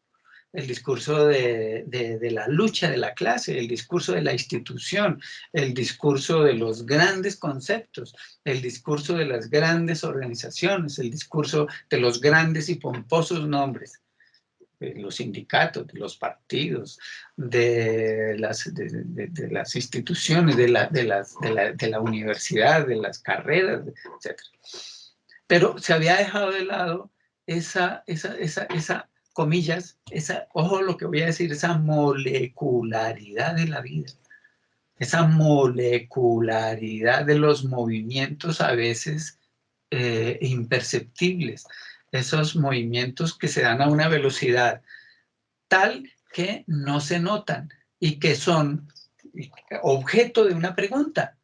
el discurso de la lucha de la clase, el discurso de la institución, el discurso de los grandes conceptos, el discurso de las grandes organizaciones, el discurso de los grandes y pomposos nombres, de los sindicatos, de los partidos, de las instituciones, de la universidad, de las carreras, etc. Pero se había dejado de lado esa comillas, ojo lo que voy a decir, esa molecularidad de la vida, esa molecularidad de los movimientos a veces imperceptibles, esos movimientos que se dan a una velocidad tal que no se notan y que son objeto de una pregunta,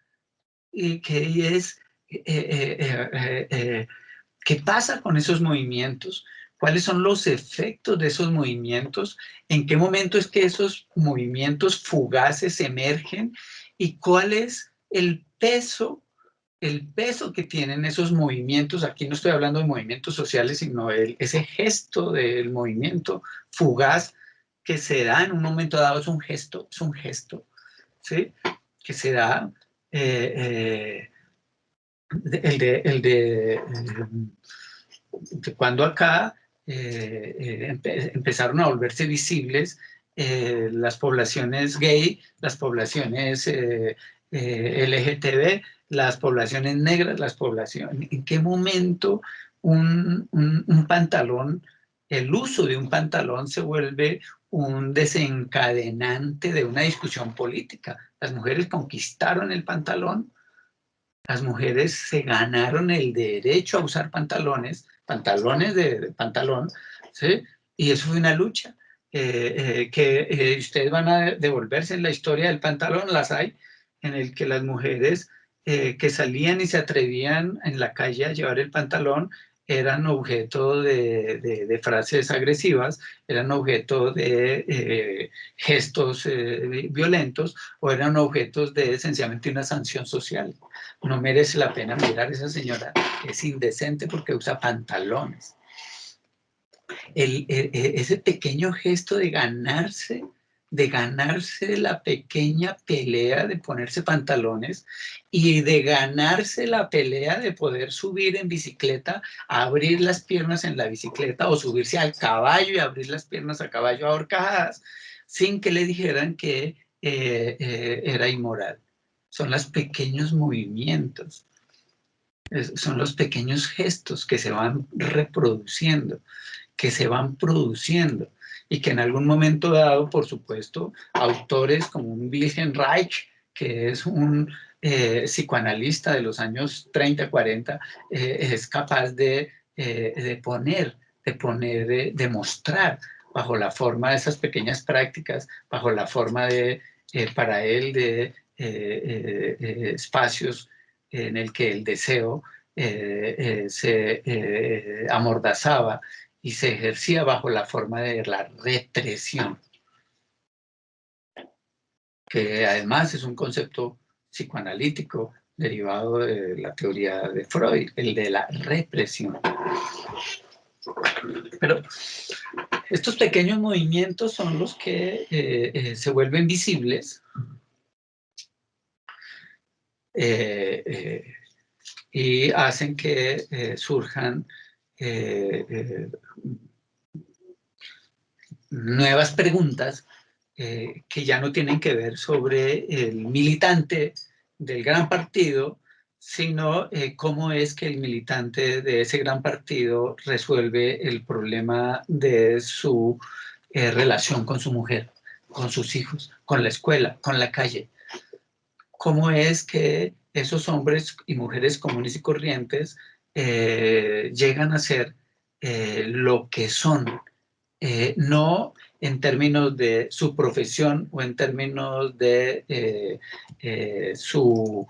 y que es ¿qué pasa con esos movimientos? ¿Cuáles son los efectos de esos movimientos? ¿En qué momento es que esos movimientos fugaces emergen? ¿Y cuál es el peso que tienen esos movimientos? Aquí no estoy hablando de movimientos sociales, sino ese gesto del movimiento fugaz que se da en un momento dado, es un gesto, ¿sí? Que se da, de cuando acá empezaron a volverse visibles las poblaciones gay, las poblaciones LGTB, las poblaciones negras, las poblaciones. ¿En qué momento un pantalón, el uso de un pantalón se vuelve un desencadenante de una discusión política? Las mujeres conquistaron el pantalón, las mujeres se ganaron el derecho a usar pantalones de pantalón, ¿sí? Y eso fue una lucha. Ustedes van a devolverse en la historia del pantalón, las hay, en el que las mujeres que salían y se atrevían en la calle a llevar el pantalón eran objeto de frases agresivas, eran objeto de gestos violentos, o eran objetos de sencillamente una sanción social. No merece la pena mirar a esa señora, es indecente porque usa pantalones. Ese pequeño gesto de ganarse la pequeña pelea de ponerse pantalones y de ganarse la pelea de poder subir en bicicleta, abrir las piernas en la bicicleta, o subirse al caballo y abrir las piernas a caballo a horcajadas, sin que le dijeran que era inmoral. Son los pequeños movimientos, son los pequeños gestos que se van reproduciendo, que se van produciendo, y que en algún momento dado, por supuesto, autores como un Wilhelm Reich, que es un psicoanalista de los años 30, 40, es capaz de mostrar bajo la forma de esas pequeñas prácticas, bajo la forma para él, de espacios en el que el deseo se amordazaba y se ejercía bajo la forma de la represión, que además es un concepto psicoanalítico derivado de la teoría de Freud, el de la represión. Pero estos pequeños movimientos son los que se vuelven visibles y hacen que surjan nuevas preguntas que ya no tienen que ver sobre el militante del gran partido, sino cómo es que el militante de ese gran partido resuelve el problema de su relación con su mujer, con sus hijos, con la escuela, con la calle. Cómo es que esos hombres y mujeres comunes y corrientes llegan a ser lo que son, no en términos de su profesión o en términos de su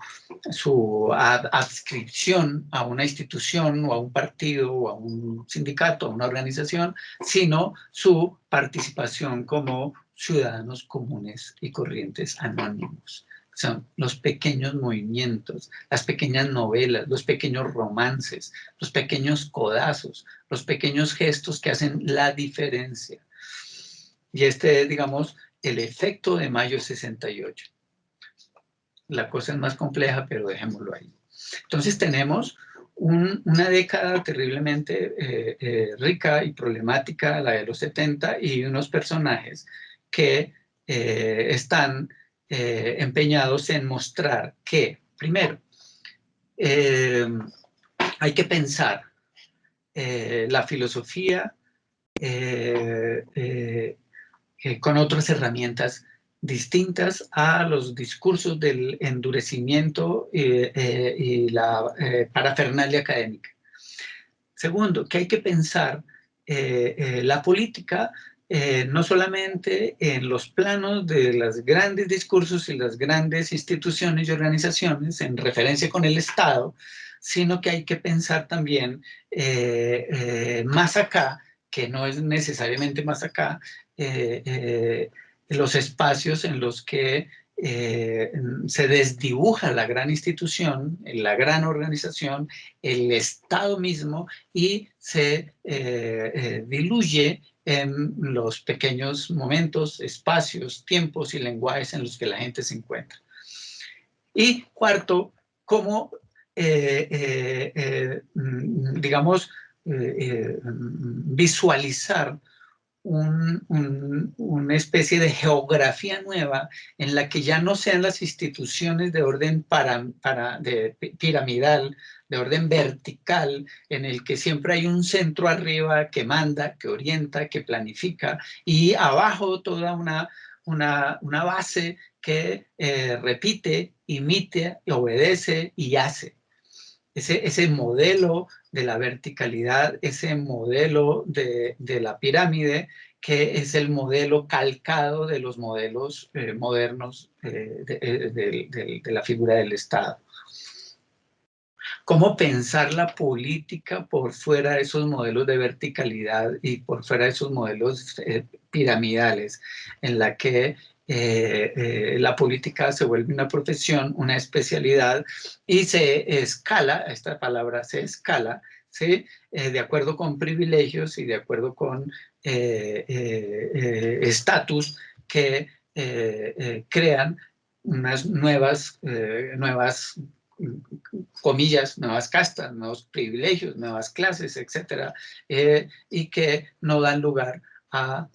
adscripción a una institución o a un partido o a un sindicato, a una organización, sino su participación como ciudadanos comunes y corrientes anónimos. Son los pequeños movimientos, las pequeñas novelas, los pequeños romances, los pequeños codazos, los pequeños gestos que hacen la diferencia. Y este es, digamos, el efecto de mayo 68. La cosa es más compleja, pero dejémoslo ahí. Entonces tenemos una década terriblemente rica y problemática, la de los 70, y unos personajes que están empeñados en mostrar que, primero, hay que pensar la filosofía con otras herramientas distintas a los discursos del endurecimiento y la parafernalia académica. Segundo, que hay que pensar la política no solamente en los planos de los grandes discursos y las grandes instituciones y organizaciones en referencia con el Estado, sino que hay que pensar también más acá, que no es necesariamente más acá, los espacios en los que se desdibuja la gran institución, la gran organización, el Estado mismo, y se diluye en los pequeños momentos, espacios, tiempos y lenguajes en los que la gente se encuentra. Y cuarto, cómo, digamos, visualizar una especie de geografía nueva en la que ya no sean las instituciones de orden piramidal, de orden vertical, en el que siempre hay un centro arriba que manda, que orienta, que planifica, y abajo toda una base que repite, imite, obedece y hace. Ese modelo de la verticalidad, ese modelo de la pirámide, que es el modelo calcado de los modelos modernos de la figura del Estado. ¿Cómo pensar la política por fuera de esos modelos de verticalidad y por fuera de esos modelos piramidales, en la que la política se vuelve una profesión, una especialidad, y se escala, esta palabra se escala, ¿sí? De acuerdo con privilegios y de acuerdo con estatus que crean unas nuevas comillas, nuevas castas, nuevos privilegios, nuevas clases, etcétera, y que no dan lugar a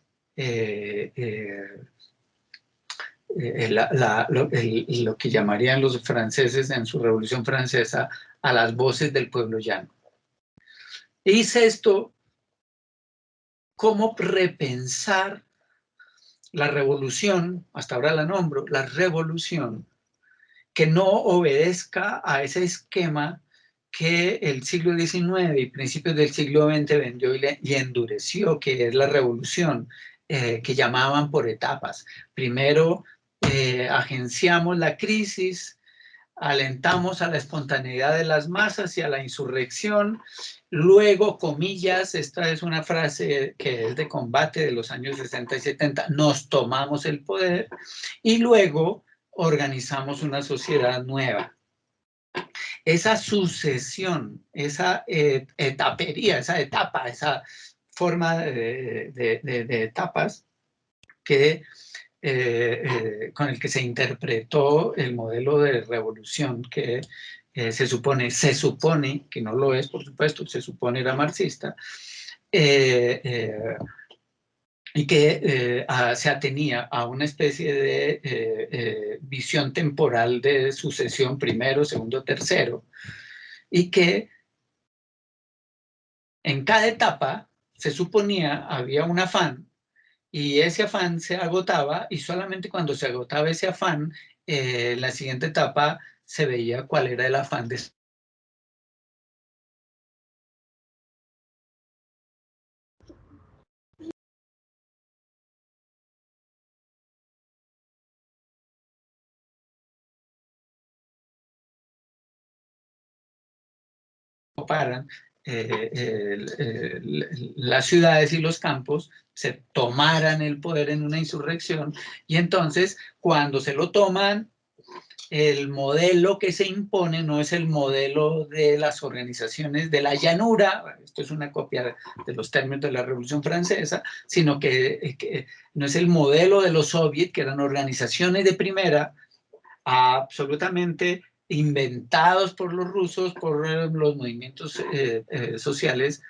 lo que llamarían los franceses en su Revolución Francesa a las voces del pueblo llano. Y sexto, cómo repensar la revolución, hasta ahora la nombro, la revolución, que no obedezca a ese esquema que el siglo XIX y principios del siglo XX vendió y endureció, que es la revolución, que llamaban por etapas. Primero agenciamos la crisis, alentamos a la espontaneidad de las masas y a la insurrección. Luego, comillas, esta es una frase que es de combate de los años 60 y 70, nos tomamos el poder y luego organizamos una sociedad nueva. Esa sucesión, esa etapería, esa etapa, esa forma de etapas que con el que se interpretó el modelo de revolución que se supone, que no lo es, por supuesto, se supone era marxista, y que se atenía a una especie de visión temporal de sucesión primero, segundo, tercero, y que en cada etapa se suponía había un afán, y ese afán se agotaba, y solamente cuando se agotaba ese afán, en la siguiente etapa se veía cuál era el afán de paran las ciudades y los campos, se tomaran el poder en una insurrección, y entonces cuando se lo toman, el modelo que se impone no es el modelo de las organizaciones de la llanura, esto es una copia de los términos de la Revolución Francesa, sino que no es el modelo de los soviets, que eran organizaciones de primera, absolutamente inventados por los rusos, por los movimientos sociales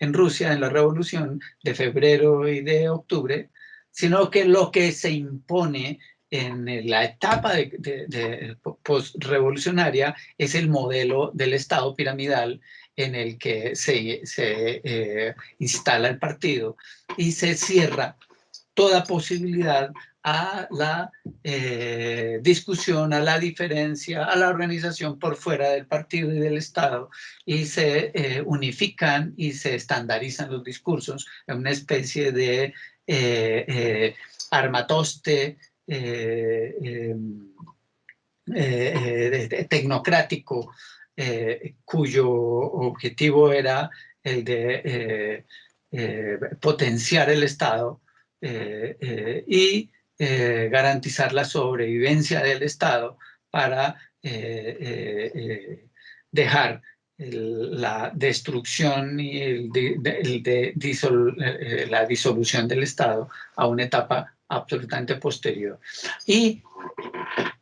en Rusia, en la Revolución de febrero y de octubre, sino que lo que se impone en la etapa de post-revolucionaria es el modelo del Estado piramidal en el que se instala el partido y se cierra toda posibilidad a la discusión, a la diferencia, a la organización por fuera del partido y del Estado, y se unifican y se estandarizan los discursos en una especie de armatoste tecnocrático, cuyo objetivo era el de potenciar el Estado y garantizar la sobrevivencia del Estado para dejar la destrucción y la disolución del Estado a una etapa absolutamente posterior. Y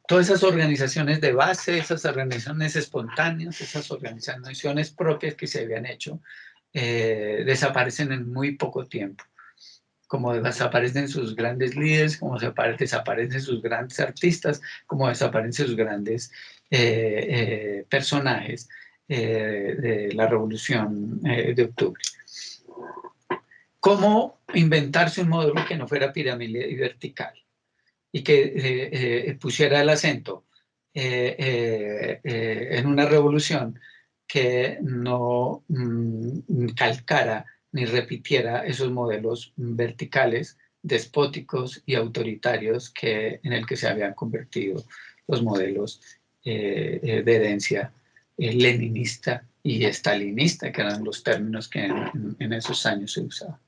todas esas organizaciones de base, esas organizaciones espontáneas, esas organizaciones propias que se habían hecho, desaparecen en muy poco tiempo. Como desaparecen sus grandes líderes, como desaparecen sus grandes artistas, como desaparecen sus grandes personajes de la Revolución de Octubre. ¿Cómo inventarse un modelo que no fuera piramidal y vertical y que pusiera el acento en una revolución que no calcara ni repitiera esos modelos verticales, despóticos y autoritarios en el que se habían convertido los modelos de herencia leninista y estalinista, que eran los términos que en esos años se usaban.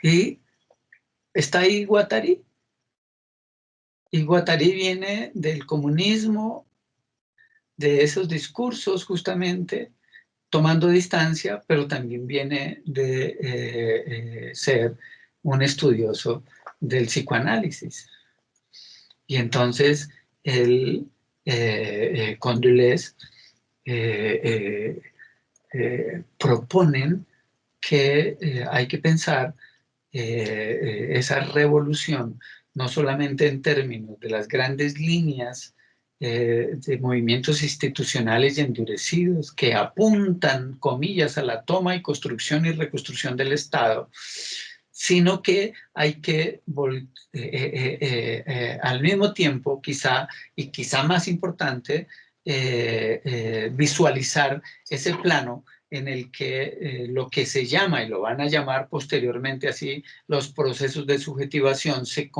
Y está ahí Guattari. Y Guattari viene del comunismo, de esos discursos justamente, tomando distancia, pero también viene de ser un estudioso del psicoanálisis. Y entonces él, con Deleuze, proponen que hay que pensar esa revolución, no solamente en términos de las grandes líneas de movimientos institucionales y endurecidos que apuntan, comillas, a la toma y construcción y reconstrucción del Estado, sino que hay que, al mismo tiempo, quizá, y quizá más importante, visualizar ese plano en el que lo que se llama, y lo van a llamar posteriormente así, los procesos de subjetivación se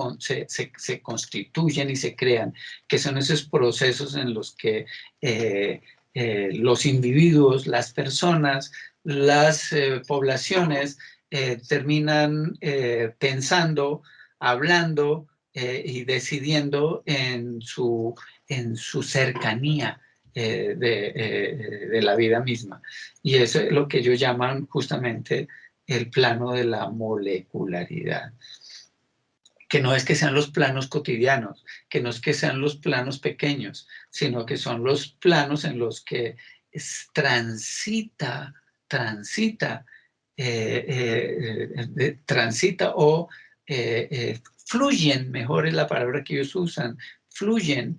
constituyen y se crean, que son esos procesos en los que los individuos, las personas, las poblaciones terminan pensando, hablando y decidiendo en su cercanía de la vida misma. Y eso es lo que ellos llaman justamente el plano de la molecularidad. Que no es que sean los planos cotidianos, que no es que sean los planos pequeños, sino que son los planos en los que transita o fluyen, mejor es la palabra que ellos usan, fluyen,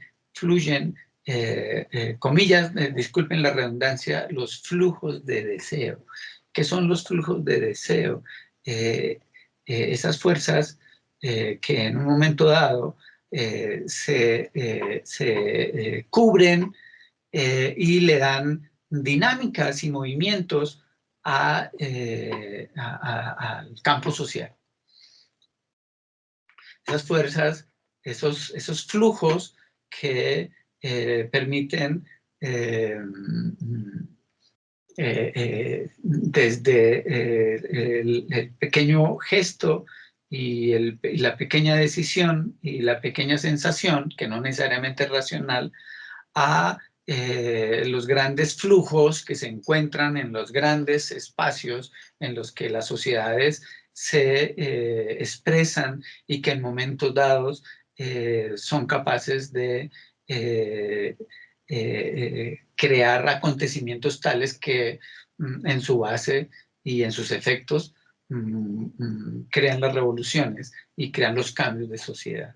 comillas, disculpen la redundancia, los flujos de deseo. ¿Qué son los flujos de deseo? Esas fuerzas que en un momento dado se cubren y le dan dinámicas y movimientos al campo social. Esas fuerzas, esos flujos que permiten desde el pequeño gesto y la pequeña decisión y la pequeña sensación, que no necesariamente es racional, a los grandes flujos que se encuentran en los grandes espacios en los que las sociedades se expresan y que en momentos dados son capaces de crear acontecimientos tales que en su base y en sus efectos crean las revoluciones y crean los cambios de sociedad.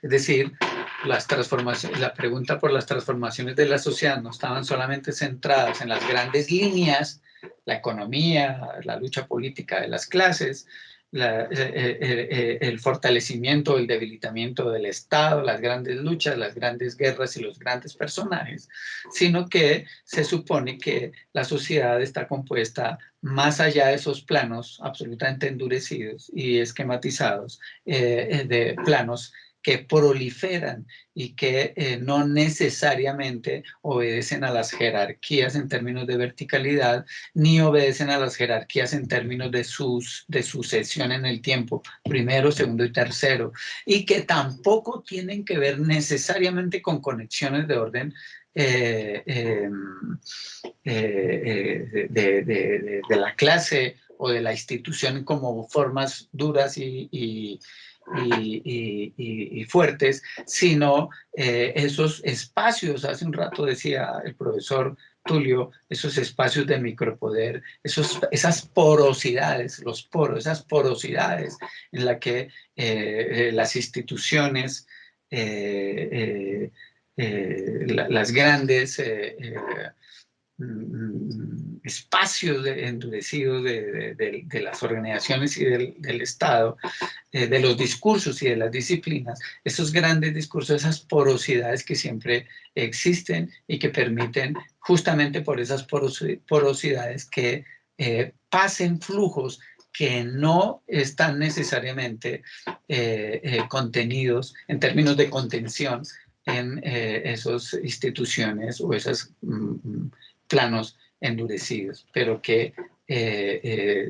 Es decir, las transformaciones, la pregunta por las transformaciones de la sociedad no estaban solamente centradas en las grandes líneas, la economía, la lucha política de las clases, el fortalecimiento, el debilitamiento del Estado, las grandes luchas, las grandes guerras y los grandes personajes, sino que se supone que la sociedad está compuesta más allá de esos planos absolutamente endurecidos y esquematizados, de planos que proliferan y que no necesariamente obedecen a las jerarquías en términos de verticalidad, ni obedecen a las jerarquías en términos de sucesión en el tiempo, primero, segundo y tercero, y que tampoco tienen que ver necesariamente con conexiones de orden de la clase o de la institución como formas duras y fuertes, sino esos espacios, hace un rato decía el profesor Tulio, esos espacios de micropoder, esas porosidades, los poros, esas porosidades en las que las instituciones, las grandes espacios endurecidos de las organizaciones y del Estado, de los discursos y de las disciplinas, esos grandes discursos, esas porosidades que siempre existen y que permiten justamente por esas porosidades que pasen flujos que no están necesariamente contenidos en términos de contención en esas instituciones o esos planos endurecidos, pero que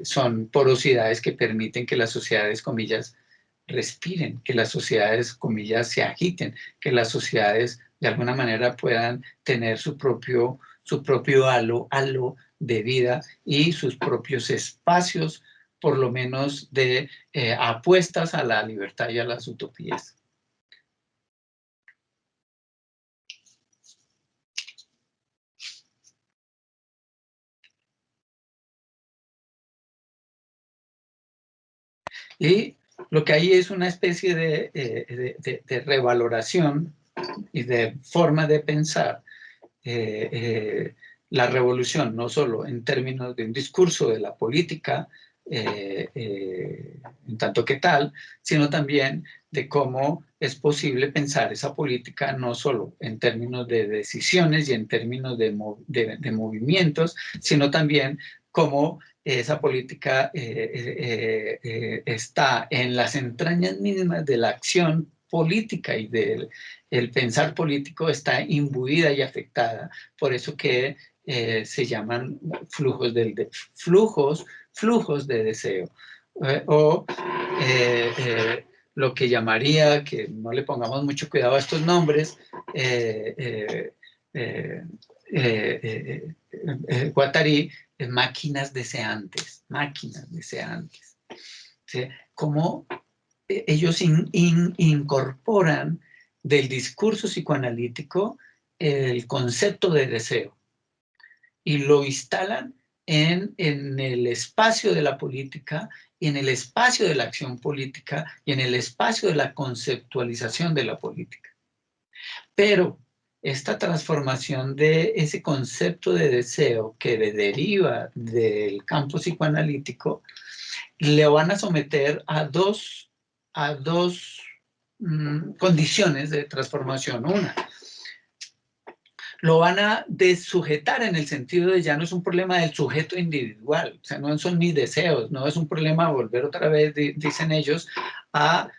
son porosidades que permiten que las sociedades, comillas, respiren, que las sociedades, comillas, se agiten, que las sociedades de alguna manera puedan tener su propio halo de vida y sus propios espacios, por lo menos de apuestas a la libertad y a las utopías. Y lo que hay es una especie de revaloración y de forma de pensar la revolución, no solo en términos de un discurso de la política, en tanto que tal, sino también de cómo es posible pensar esa política no solo en términos de decisiones y en términos de movimientos, sino también cómo esa política está en las entrañas mismas de la acción política y del pensar político, está imbuida y afectada. Por eso que se llaman flujos de deseo. Lo que llamaría, que no le pongamos mucho cuidado a estos nombres, Guattari, máquinas deseantes, ¿sí? Como ellos incorporan del discurso psicoanalítico el concepto de deseo y lo instalan en el espacio de la política, y en el espacio de la acción política y en el espacio de la conceptualización de la política. Pero esta transformación de ese concepto de deseo que deriva del campo psicoanalítico, le van a someter a dos condiciones de transformación. Una, lo van a desujetar en el sentido de ya no es un problema del sujeto individual, o sea, no son ni deseos, no es un problema volver otra vez, dicen ellos, a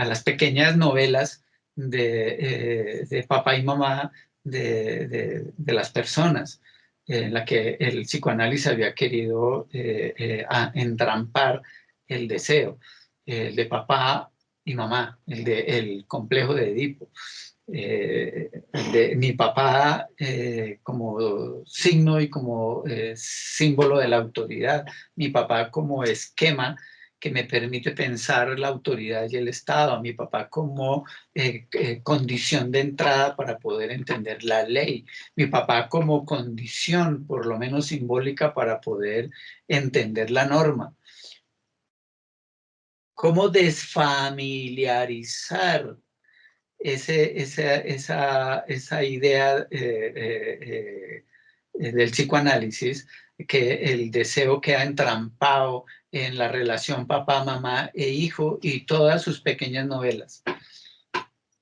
las pequeñas novelas de papá y mamá de las personas, en la que el psicoanálisis había querido entrampar el deseo, el de papá y mamá, el complejo de Edipo. De mi papá como signo y como símbolo de la autoridad, mi papá como esquema que me permite pensar la autoridad y el Estado, mi papá como condición de entrada para poder entender la ley, mi papá como condición, por lo menos simbólica, para poder entender la norma. ¿Cómo desfamiliarizar esa idea del psicoanálisis, que el deseo queda entrampado en la relación papá, mamá e hijo y todas sus pequeñas novelas?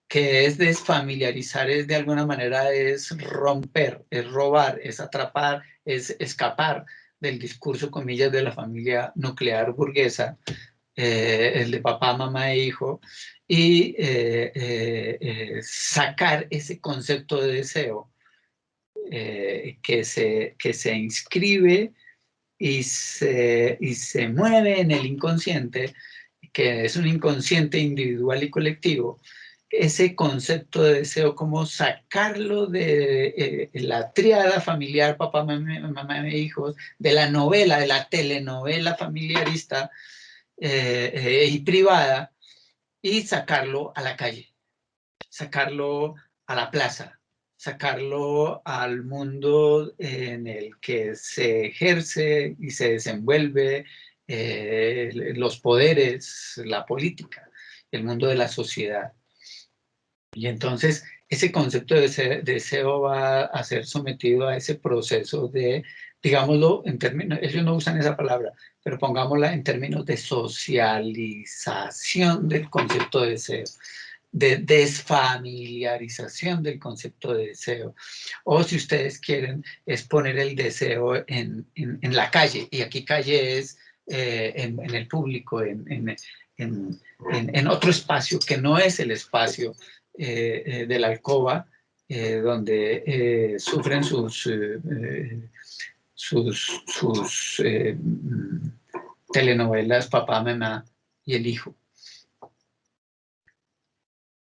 Que es desfamiliarizar, es de alguna manera es romper, es robar, es atrapar, es escapar del discurso, comillas, de la familia nuclear burguesa, el de papá, mamá e hijo, y sacar ese concepto de deseo que se inscribe y se mueve en el inconsciente, que es un inconsciente individual y colectivo. Ese concepto de deseo, cómo sacarlo de la tríada familiar, papá, mamá e hijos, de la novela, de la telenovela familiarista y privada, y sacarlo a la calle, sacarlo a la plaza, sacarlo al mundo en el que se ejerce y se desenvuelve los poderes, la política, el mundo de la sociedad. Y entonces ese concepto de deseo va a ser sometido a ese proceso de, digámoslo en términos, ellos no usan esa palabra, pero pongámosla en términos de socialización del concepto de deseo, de desfamiliarización del concepto de deseo. O si ustedes quieren, es poner el deseo en la calle, y aquí calle es en el público, en otro espacio que no es el espacio de la alcoba, donde sufren sus telenovelas papá, mamá y el hijo.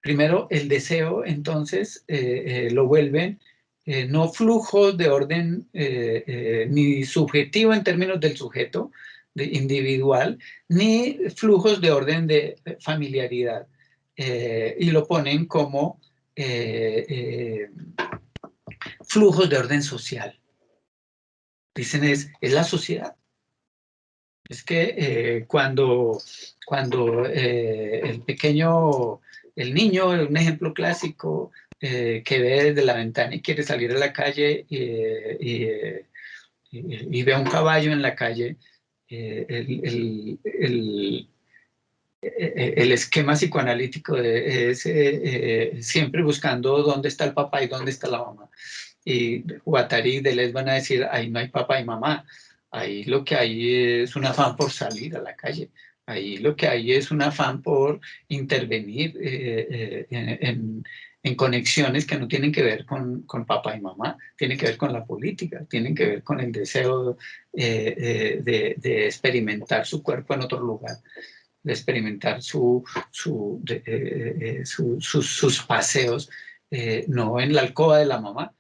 Primero, el deseo, entonces, lo vuelven no flujos de orden ni subjetivo en términos del sujeto individual, ni flujos de orden de familiaridad. Y lo ponen como flujos de orden social. Dicen es la sociedad. Es que cuando el pequeño, el niño, un ejemplo clásico, que ve desde la ventana y quiere salir a la calle y ve a un caballo en la calle, el esquema psicoanalítico es siempre buscando dónde está el papá y dónde está la mamá. Y Guattari y Deleuze van a decir, ahí no hay papá y mamá, ahí lo que hay es un afán por salir a la calle, ahí lo que hay es un afán por intervenir en conexiones que no tienen que ver con papá y mamá, tienen que ver con la política, tienen que ver con el deseo de experimentar su cuerpo en otro lugar, de experimentar sus paseos, no en la alcoba de la mamá,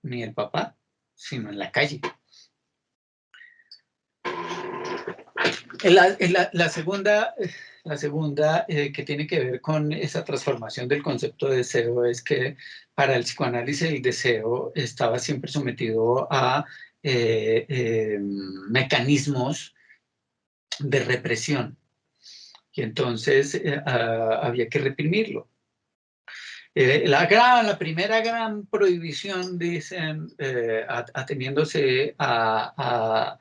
ni el papá, sino en la calle. La segunda que tiene que ver con esa transformación del concepto de deseo es que para el psicoanálisis el deseo estaba siempre sometido a mecanismos de represión, y entonces había que reprimirlo. La primera gran prohibición, dicen, ateniéndose a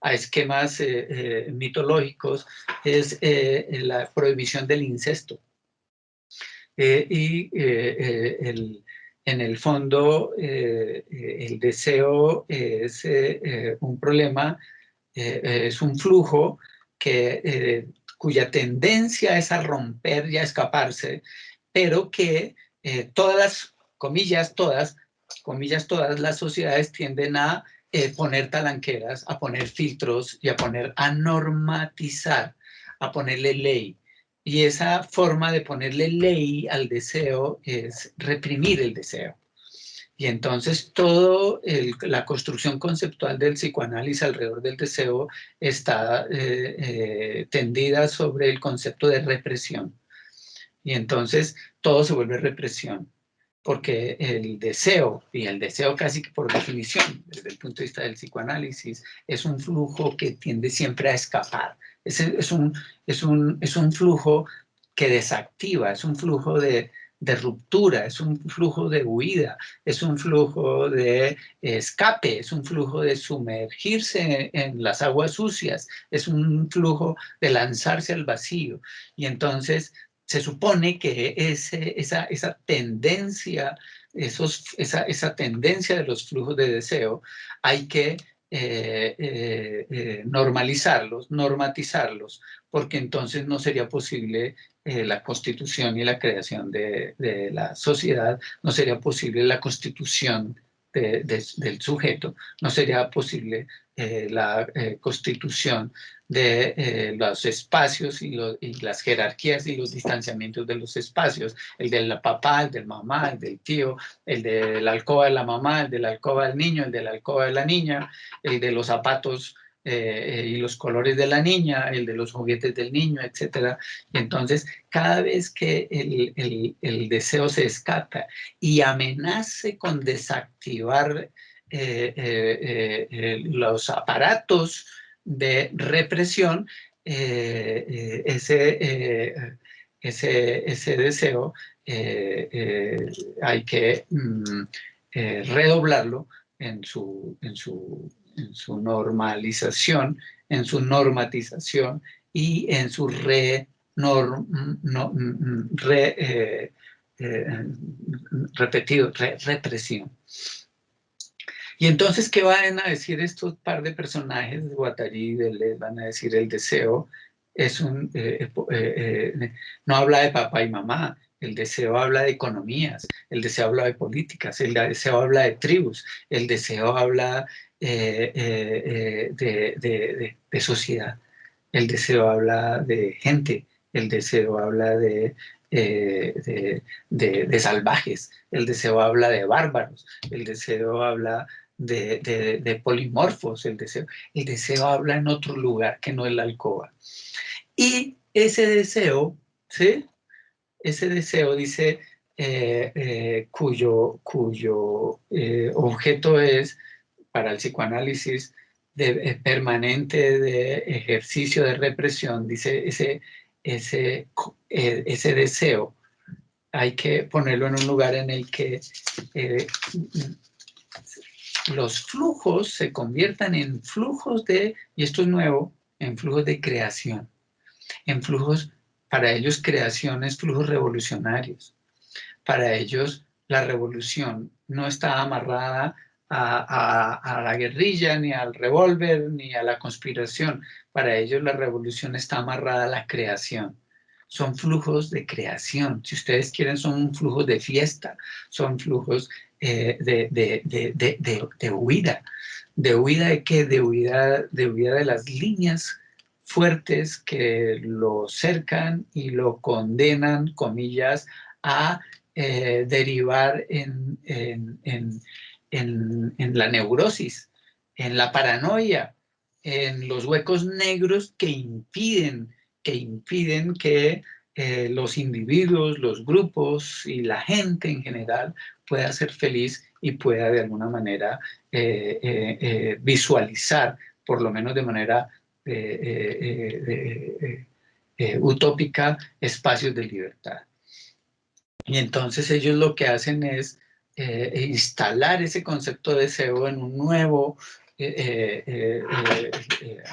esquemas mitológicos, es la prohibición del incesto. En el fondo, el deseo es un problema, es un flujo cuya tendencia es a romper y a escaparse, pero que todas las, comillas todas las sociedades tienden a poner talanqueras, a poner filtros y a normatizar, a ponerle ley. Y esa forma de ponerle ley al deseo es reprimir el deseo. Y entonces toda la construcción conceptual del psicoanálisis alrededor del deseo está tendida sobre el concepto de represión. Y entonces todo se vuelve represión, porque el deseo, y el deseo casi que por definición, desde el punto de vista del psicoanálisis, es un flujo que tiende siempre a escapar. Es un flujo que desactiva, es un flujo de ruptura, es un flujo de huida, es un flujo de escape, es un flujo de sumergirse en las aguas sucias, es un flujo de lanzarse al vacío. Y entonces se supone que esa tendencia, esa tendencia de los flujos de deseo, hay que normalizarlos, normatizarlos, porque entonces no sería posible la constitución y la creación de la sociedad, no sería posible la constitución del sujeto, no sería posible la constitución de los espacios y las jerarquías y los distanciamientos de los espacios, el del papá, el del mamá, el del tío, el de la alcoba de la mamá, el de la alcoba del niño, el de la alcoba de la niña, el de los zapatos y los colores de la niña, el de los juguetes del niño, etc. Y entonces, cada vez que el deseo se escapa y amenace con desactivar los aparatos de represión, ese deseo hay que redoblarlo en su normalización, en su normatización y en su represión. Y entonces, ¿qué van a decir estos par de personajes de Guattari y Deleuze? Van a decir el deseo es no habla de papá y mamá, el deseo habla de economías, el deseo habla de políticas, el deseo habla de tribus, el deseo habla de sociedad, el deseo habla de gente, el deseo habla de salvajes, el deseo habla de bárbaros, el deseo habla de polimorfos, el deseo habla en otro lugar que no es la alcoba. Y ese deseo, ¿sí? Ese deseo dice, cuyo objeto es, para el psicoanálisis, permanente de ejercicio de represión, dice ese deseo, hay que ponerlo en un lugar en el que los flujos se conviertan en flujos y esto es nuevo, en flujos de creación, en flujos, para ellos creación es flujos revolucionarios. Para ellos la revolución no está amarrada a la guerrilla, ni al revólver, ni a la conspiración. Para ellos la revolución está amarrada a la creación. Son flujos de creación. Si ustedes quieren, son flujos de fiesta, son flujos de huida. ¿De huida de qué? De huida de las líneas fuertes que lo cercan y lo condenan, comillas, a derivar en la neurosis, en la paranoia, en los huecos negros que impiden que los individuos, los grupos y la gente en general pueda ser feliz y pueda de alguna manera visualizar, por lo menos de manera utópica, espacios de libertad. Y entonces ellos lo que hacen es instalar ese concepto de deseo en un nuevo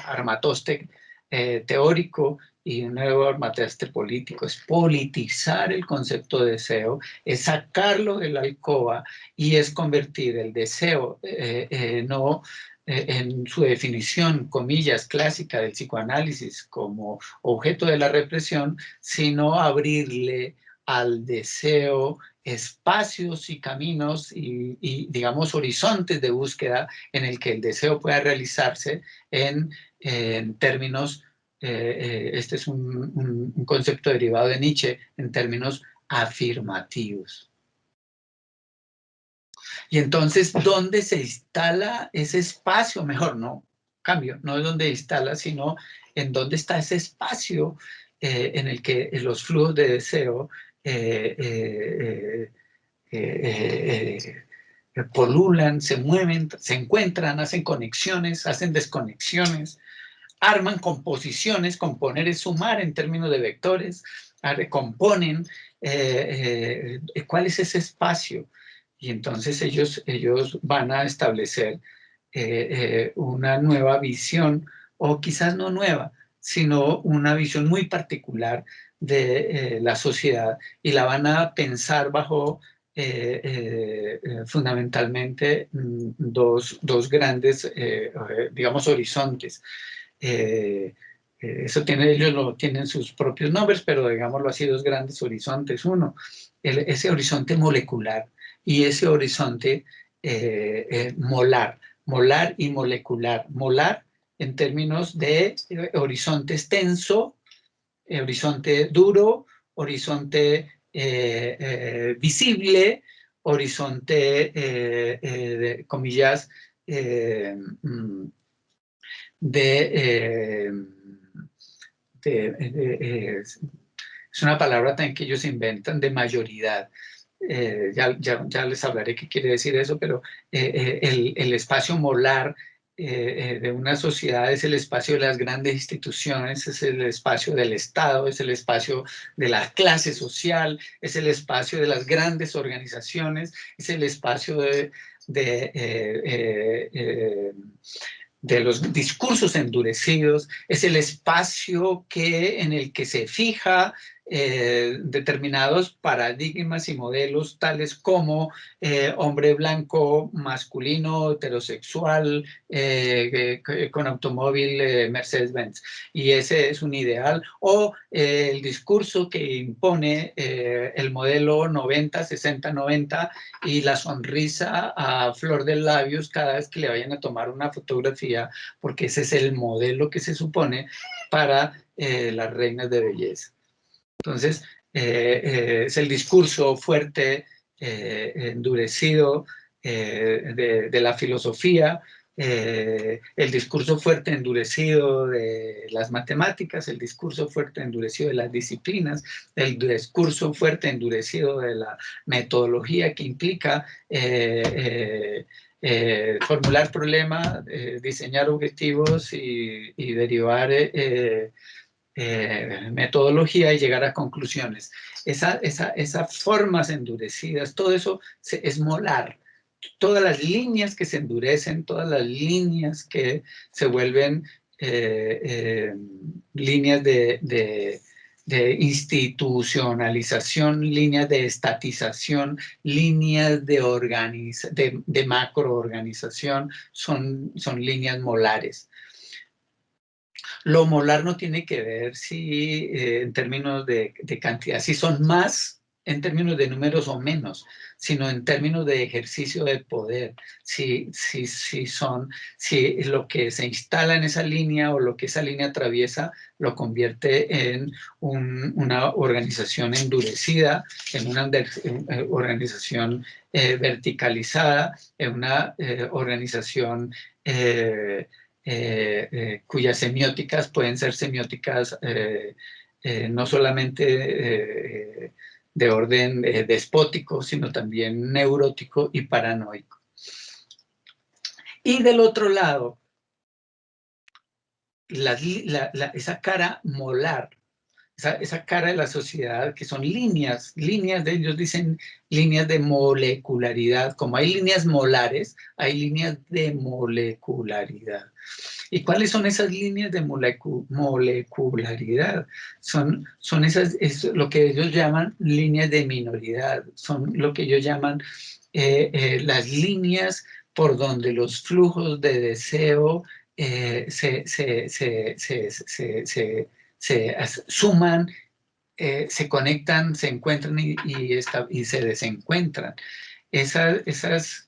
armatoste teórico y un nuevo armatoste político. Es politizar el concepto de deseo, es sacarlo de la alcoba y es convertir el deseo no en su definición, comillas, clásica del psicoanálisis como objeto de la represión, sino abrirle al deseo espacios y caminos y, digamos, horizontes de búsqueda en el que el deseo pueda realizarse en términos, este es un concepto derivado de Nietzsche, en términos afirmativos. Y entonces, ¿dónde se instala ese espacio? Mejor, no, cambio, no es donde instala, sino en dónde está ese espacio en el que los flujos de deseo polulan, se mueven, se encuentran, hacen conexiones, hacen desconexiones, arman composiciones, componer es sumar en términos de vectores, recomponen, ¿cuál es ese espacio? Y entonces ellos van a establecer una nueva visión, o quizás no nueva, sino una visión muy particular de la sociedad, y la van a pensar bajo fundamentalmente dos grandes, digamos, horizontes. Ellos lo tienen sus propios nombres, pero digámoslo así, dos grandes horizontes. Uno, ese horizonte molecular y ese horizonte molar, molar y molecular. Molar en términos de horizonte extenso, horizonte duro, horizonte visible, horizonte, de, comillas, mm, de, es una palabra también que ellos inventan, de mayoridad. Ya les hablaré qué quiere decir eso, pero el espacio molar de una sociedad es el espacio de las grandes instituciones, es el espacio del Estado, es el espacio de la clase social, es el espacio de las grandes organizaciones, es el espacio de los discursos endurecidos, es el espacio en el que se fija determinados paradigmas y modelos tales como hombre blanco, masculino, heterosexual, con automóvil Mercedes-Benz. Y ese es un ideal. O el discurso que impone el modelo 90, 60, 90 y la sonrisa a flor de labios cada vez que le vayan a tomar una fotografía, porque ese es el modelo que se supone para las reinas de belleza. Entonces, es el discurso fuerte, endurecido de la filosofía, el discurso fuerte, endurecido de las matemáticas, el discurso fuerte, endurecido de las disciplinas, el discurso fuerte, endurecido de la metodología que implica formular problemas, diseñar objetivos y derivar metodología y llegar a conclusiones. Esas formas endurecidas, todo eso es molar. Todas las líneas que se endurecen, todas las líneas que se vuelven líneas de institucionalización, líneas de estatización, líneas de macroorganización, son líneas molares. Lo molar no tiene que ver si en términos de cantidad, si son más en términos de números o menos, sino en términos de ejercicio del poder, si lo que se instala en esa línea o lo que esa línea atraviesa lo convierte en una organización endurecida, en una organización verticalizada, en una organización cuyas semióticas pueden ser semióticas no solamente de orden despótico, sino también neurótico y paranoico. Y del otro lado, esa cara molar, esa cara de la sociedad, que son líneas de ellos dicen líneas de molecularidad. Como hay líneas molares, hay líneas de molecularidad. ¿Y cuáles son esas líneas de molecularidad? Son esas, es lo que ellos llaman líneas de minoridad, son lo que ellos llaman las líneas por donde los flujos de deseo se suman se conectan, se encuentran y se desencuentran. Esas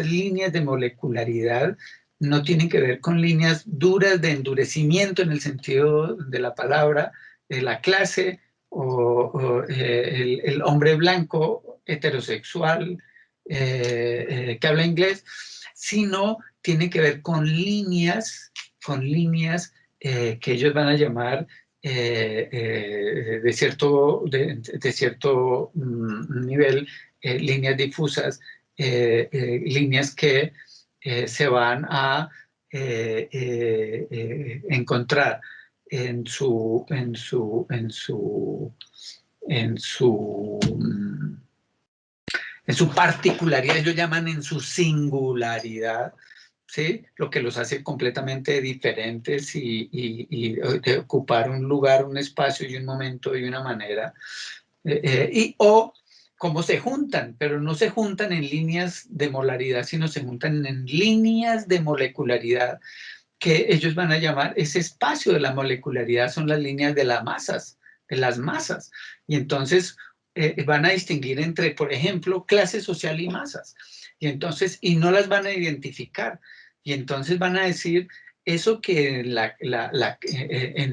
líneas de molecularidad no tienen que ver con líneas duras de endurecimiento en el sentido de la palabra, de la clase o el hombre blanco heterosexual que habla inglés, sino tiene que ver con líneas que ellos van a llamar de cierto nivel, líneas difusas, líneas que se van a encontrar en su particularidad, ellos llaman en su singularidad, ¿sí? Lo que los hace completamente diferentes y de ocupar un lugar, un espacio y un momento y una manera. O cómo se juntan, pero no se juntan en líneas de molaridad, sino se juntan en líneas de molecularidad, que ellos van a llamar ese espacio de la molecularidad, son las líneas de las masas. Y entonces van a distinguir entre, por ejemplo, clase social y masas. Y no las van a identificar. Y entonces van a decir eso que en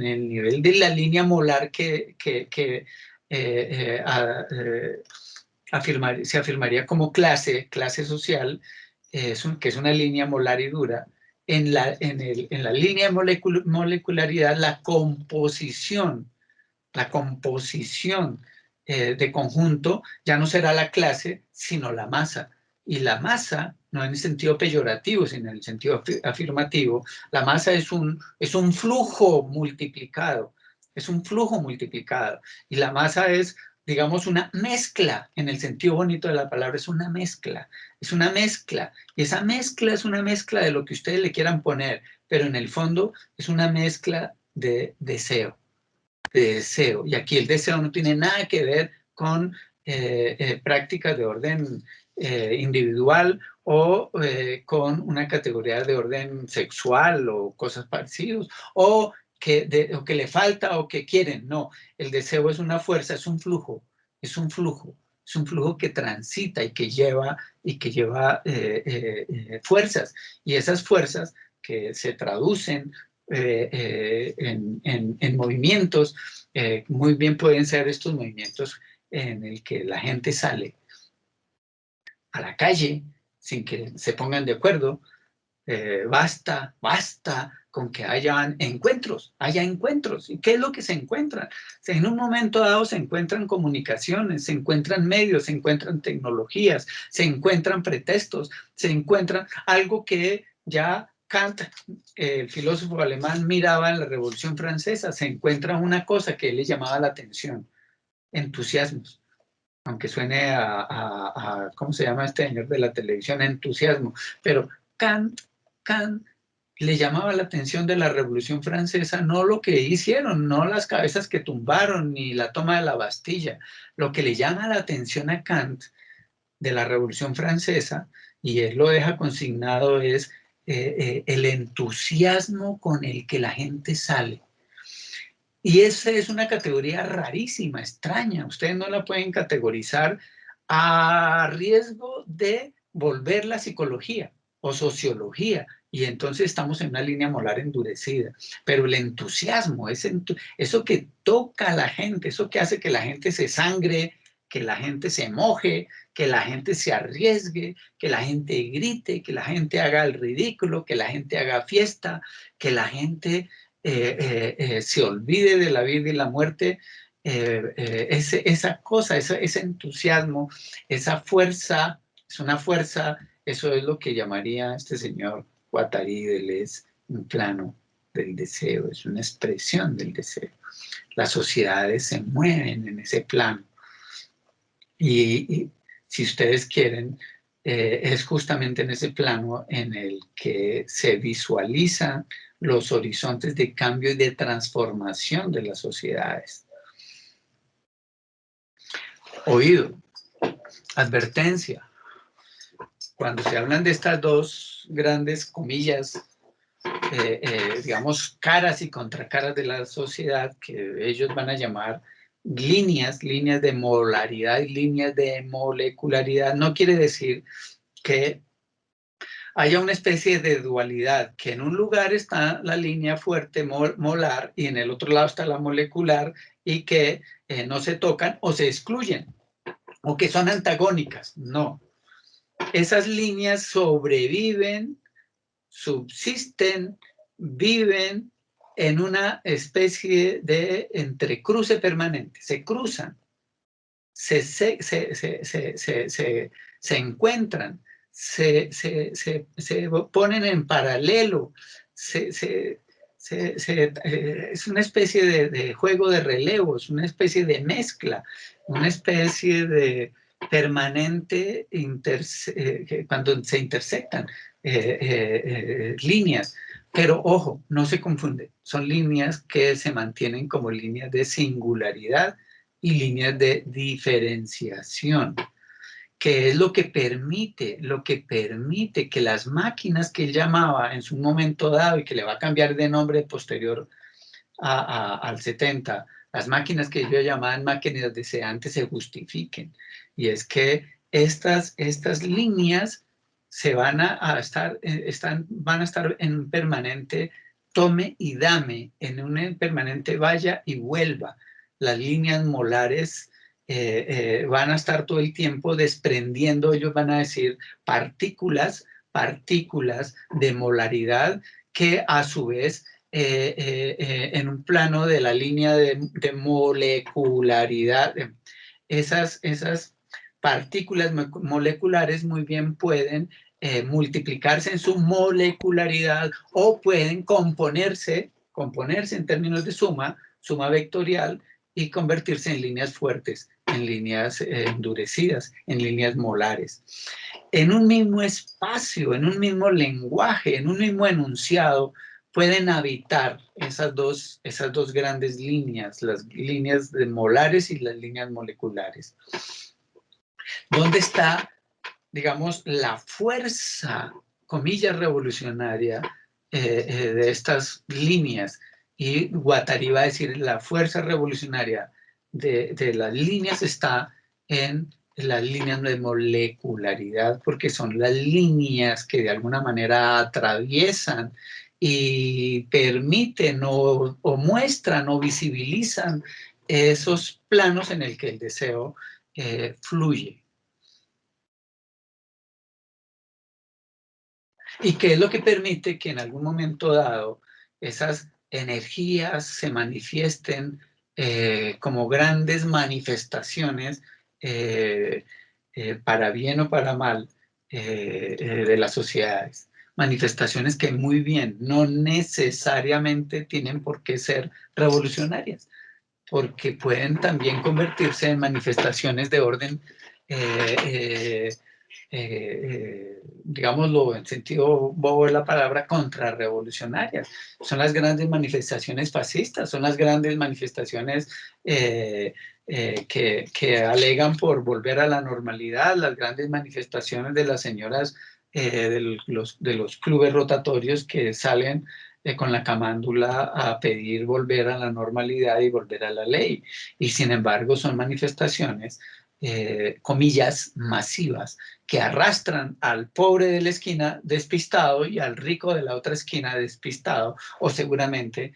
el nivel de la línea molar se afirmaría como clase social, que es una línea molar y dura. En la línea de molecularidad, la composición de conjunto ya no será la clase, sino la masa. Y la masa, no en el sentido peyorativo, sino en el sentido afirmativo, la masa es un flujo multiplicado, y la masa es, digamos, una mezcla, en el sentido bonito de la palabra, es una mezcla, y esa mezcla es una mezcla de lo que ustedes le quieran poner, pero en el fondo es una mezcla de deseo. Y aquí el deseo no tiene nada que ver con prácticas de orden individual o con una categoría de orden sexual o cosas parecidas, o que le falta o que quieren. No, el deseo es una fuerza, es un flujo que transita y que lleva fuerzas, y esas fuerzas que se traducen en movimientos, muy bien pueden ser estos movimientos en el que la gente sale a la calle sin que se pongan de acuerdo. Basta con que haya encuentros. ¿Y qué es lo que se encuentran? O sea, en un momento dado se encuentran comunicaciones, se encuentran medios, se encuentran tecnologías, se encuentran pretextos, se encuentran algo que ya Kant, el filósofo alemán, miraba en la Revolución Francesa. Se encuentra una cosa que él le llamaba la atención: entusiasmos. Aunque suene ¿cómo se llama este señor de la televisión? Entusiasmo. Pero Kant le llamaba la atención de la Revolución Francesa no lo que hicieron, no las cabezas que tumbaron, ni la toma de la Bastilla. Lo que le llama la atención a Kant de la Revolución Francesa, y él lo deja consignado, es el entusiasmo con el que la gente sale. Y esa es una categoría rarísima, extraña. Ustedes no la pueden categorizar a riesgo de volverla psicología o sociología. Y entonces estamos en una línea molar endurecida. Pero el entusiasmo, eso que toca a la gente, eso que hace que la gente se sangre, que la gente se moje, que la gente se arriesgue, que la gente grite, que la gente haga el ridículo, que la gente haga fiesta, que la gente se olvide de la vida y la muerte, esa cosa, ese entusiasmo, esa fuerza, es una fuerza, eso es lo que llamaría este señor Guattari Deleuze un plano del deseo, es una expresión del deseo. Las sociedades se mueven en ese plano. Y si ustedes quieren, es justamente en ese plano en el que se visualizan los horizontes de cambio y de transformación de las sociedades. Oído, advertencia. Cuando se hablan de estas dos grandes comillas, digamos, caras y contracaras de la sociedad, que ellos van a llamar líneas de molaridad y líneas de molecularidad, no quiere decir que haya una especie de dualidad, que en un lugar está la línea fuerte molar y en el otro lado está la molecular y que no se tocan o se excluyen o que son antagónicas. No. Esas líneas sobreviven, subsisten, viven en una especie de entrecruce permanente. Se cruzan, se encuentran, se ponen en paralelo, es una especie de juego de relevos, una especie de mezcla, una especie de permanente cuando se intersectan líneas. Pero ojo, no se confunde, son líneas que se mantienen como líneas de singularidad y líneas de diferenciación, que es lo que permite que las máquinas que él llamaba en su momento dado y que le va a cambiar de nombre posterior al 70, las máquinas que ellos llamaban máquinas deseantes se justifiquen. Y es que estas líneas se van a estar en permanente tome y dame, en un permanente vaya y vuelva. Las líneas molares van a estar todo el tiempo desprendiendo, ellos van a decir partículas de molaridad que a su vez en un plano de la línea de molecularidad, esas partículas moleculares muy bien pueden multiplicarse en su molecularidad o pueden componerse en términos de suma vectorial y convertirse en líneas fuertes, en líneas endurecidas, en líneas molares. En un mismo espacio, en un mismo lenguaje, en un mismo enunciado, pueden habitar esas dos grandes líneas, las líneas de molares y las líneas moleculares. ¿Dónde está, digamos, la fuerza, comillas, revolucionaria de estas líneas? Y Guattari va a decir, la fuerza revolucionaria de las líneas está en las líneas de molecularidad, porque son las líneas que de alguna manera atraviesan y permiten o muestran o visibilizan esos planos en el que el deseo fluye. Y que es lo que permite que en algún momento dado esas energías se manifiesten como grandes manifestaciones para bien o para mal de las sociedades. Manifestaciones que muy bien no necesariamente tienen por qué ser revolucionarias, porque pueden también convertirse en manifestaciones de orden digámoslo en sentido bobo de la palabra, contrarrevolucionarias. Son las grandes manifestaciones fascistas, son las grandes manifestaciones que alegan por volver a la normalidad, las grandes manifestaciones de las señoras de los clubes rotatorios que salen con la camándula a pedir volver a la normalidad y volver a la ley. Y sin embargo son manifestaciones comillas, masivas, que arrastran al pobre de la esquina despistado y al rico de la otra esquina despistado, o seguramente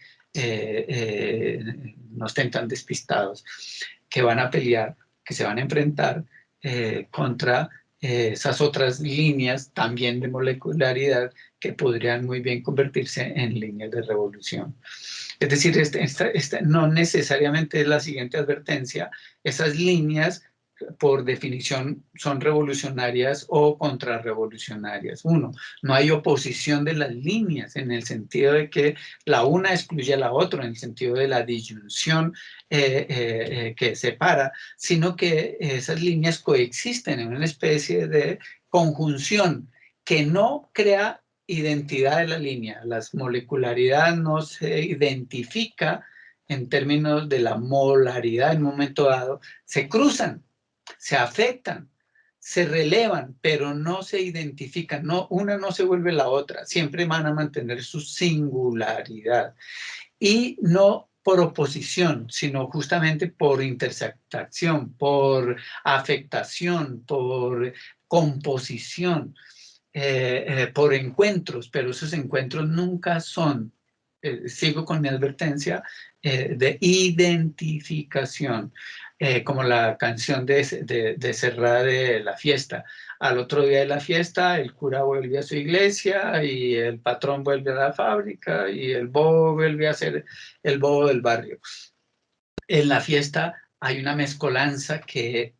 no estén tan despistados, que van a pelear, que se van a enfrentar contra esas otras líneas también de molecularidad que podrían muy bien convertirse en líneas de revolución. Es decir, no necesariamente es la siguiente advertencia, esas líneas por definición son revolucionarias o contrarrevolucionarias. Uno, no hay oposición de las líneas en el sentido de que la una excluye a la otra, en el sentido de la disyunción que separa, sino que esas líneas coexisten en una especie de conjunción que no crea identidad de la línea. La molecularidad no se identifica en términos de la molaridad en un momento dado, se cruzan, se afectan, se relevan, pero no se identifican, no, una no se vuelve la otra, siempre van a mantener su singularidad y no por oposición, sino justamente por intersectación, por afectación, por composición, por encuentros, pero esos encuentros nunca son, sigo con mi advertencia, de identificación, como la canción de Serrat de la fiesta. Al otro día de la fiesta, el cura vuelve a su iglesia y el patrón vuelve a la fábrica y el bobo vuelve a ser el bobo del barrio. En la fiesta hay una mezcolanza que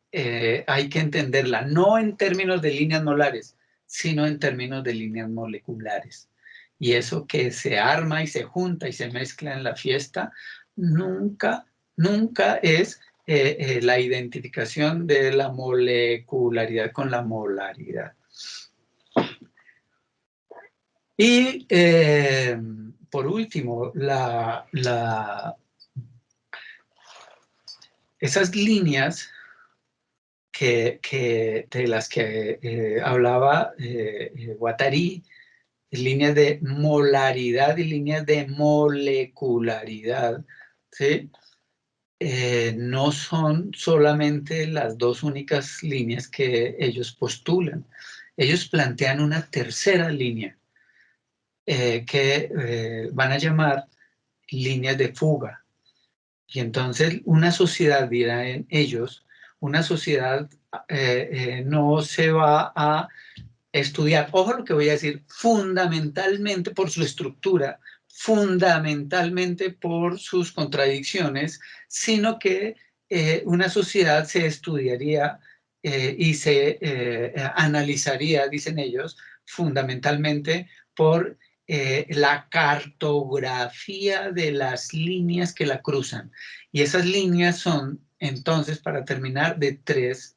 hay que entenderla, no en términos de líneas molares, sino en términos de líneas moleculares. Y eso que se arma y se junta y se mezcla en la fiesta, nunca, nunca es la identificación de la molecularidad con la molaridad. Y por último, esas líneas de las que hablaba Guattari, líneas de molaridad y líneas de molecularidad, ¿sí? No son solamente las dos únicas líneas que ellos postulan. Ellos plantean una tercera línea que van a llamar líneas de fuga. Y entonces una sociedad, dirán ellos, una sociedad no se va a estudiar, ojo lo que voy a decir, fundamentalmente por su estructura, fundamentalmente por sus contradicciones, sino que una sociedad se estudiaría y se analizaría, dicen ellos, fundamentalmente por la cartografía de las líneas que la cruzan. Y esas líneas son, entonces, para terminar, de tres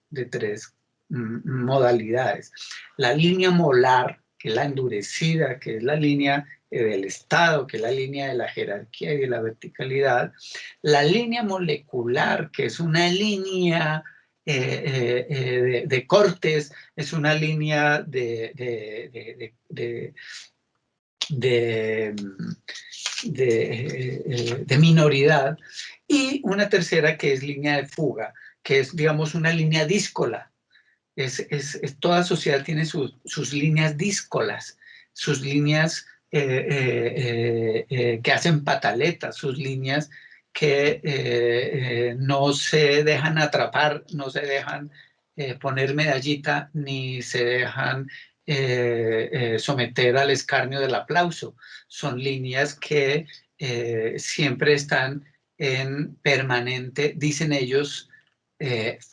modalidades. La línea molar, que es la endurecida, que es la línea del Estado, que es la línea de la jerarquía y de la verticalidad. La línea molecular, que es una línea de cortes, es una línea de minoridad, y una tercera que es línea de fuga, que es, digamos, una línea díscola. Toda sociedad tiene sus líneas díscolas, sus líneas que hacen pataletas, sus líneas que no se dejan atrapar, no se dejan poner medallita, ni se dejan someter al escarnio del aplauso. Son líneas que siempre están en permanente, dicen ellos,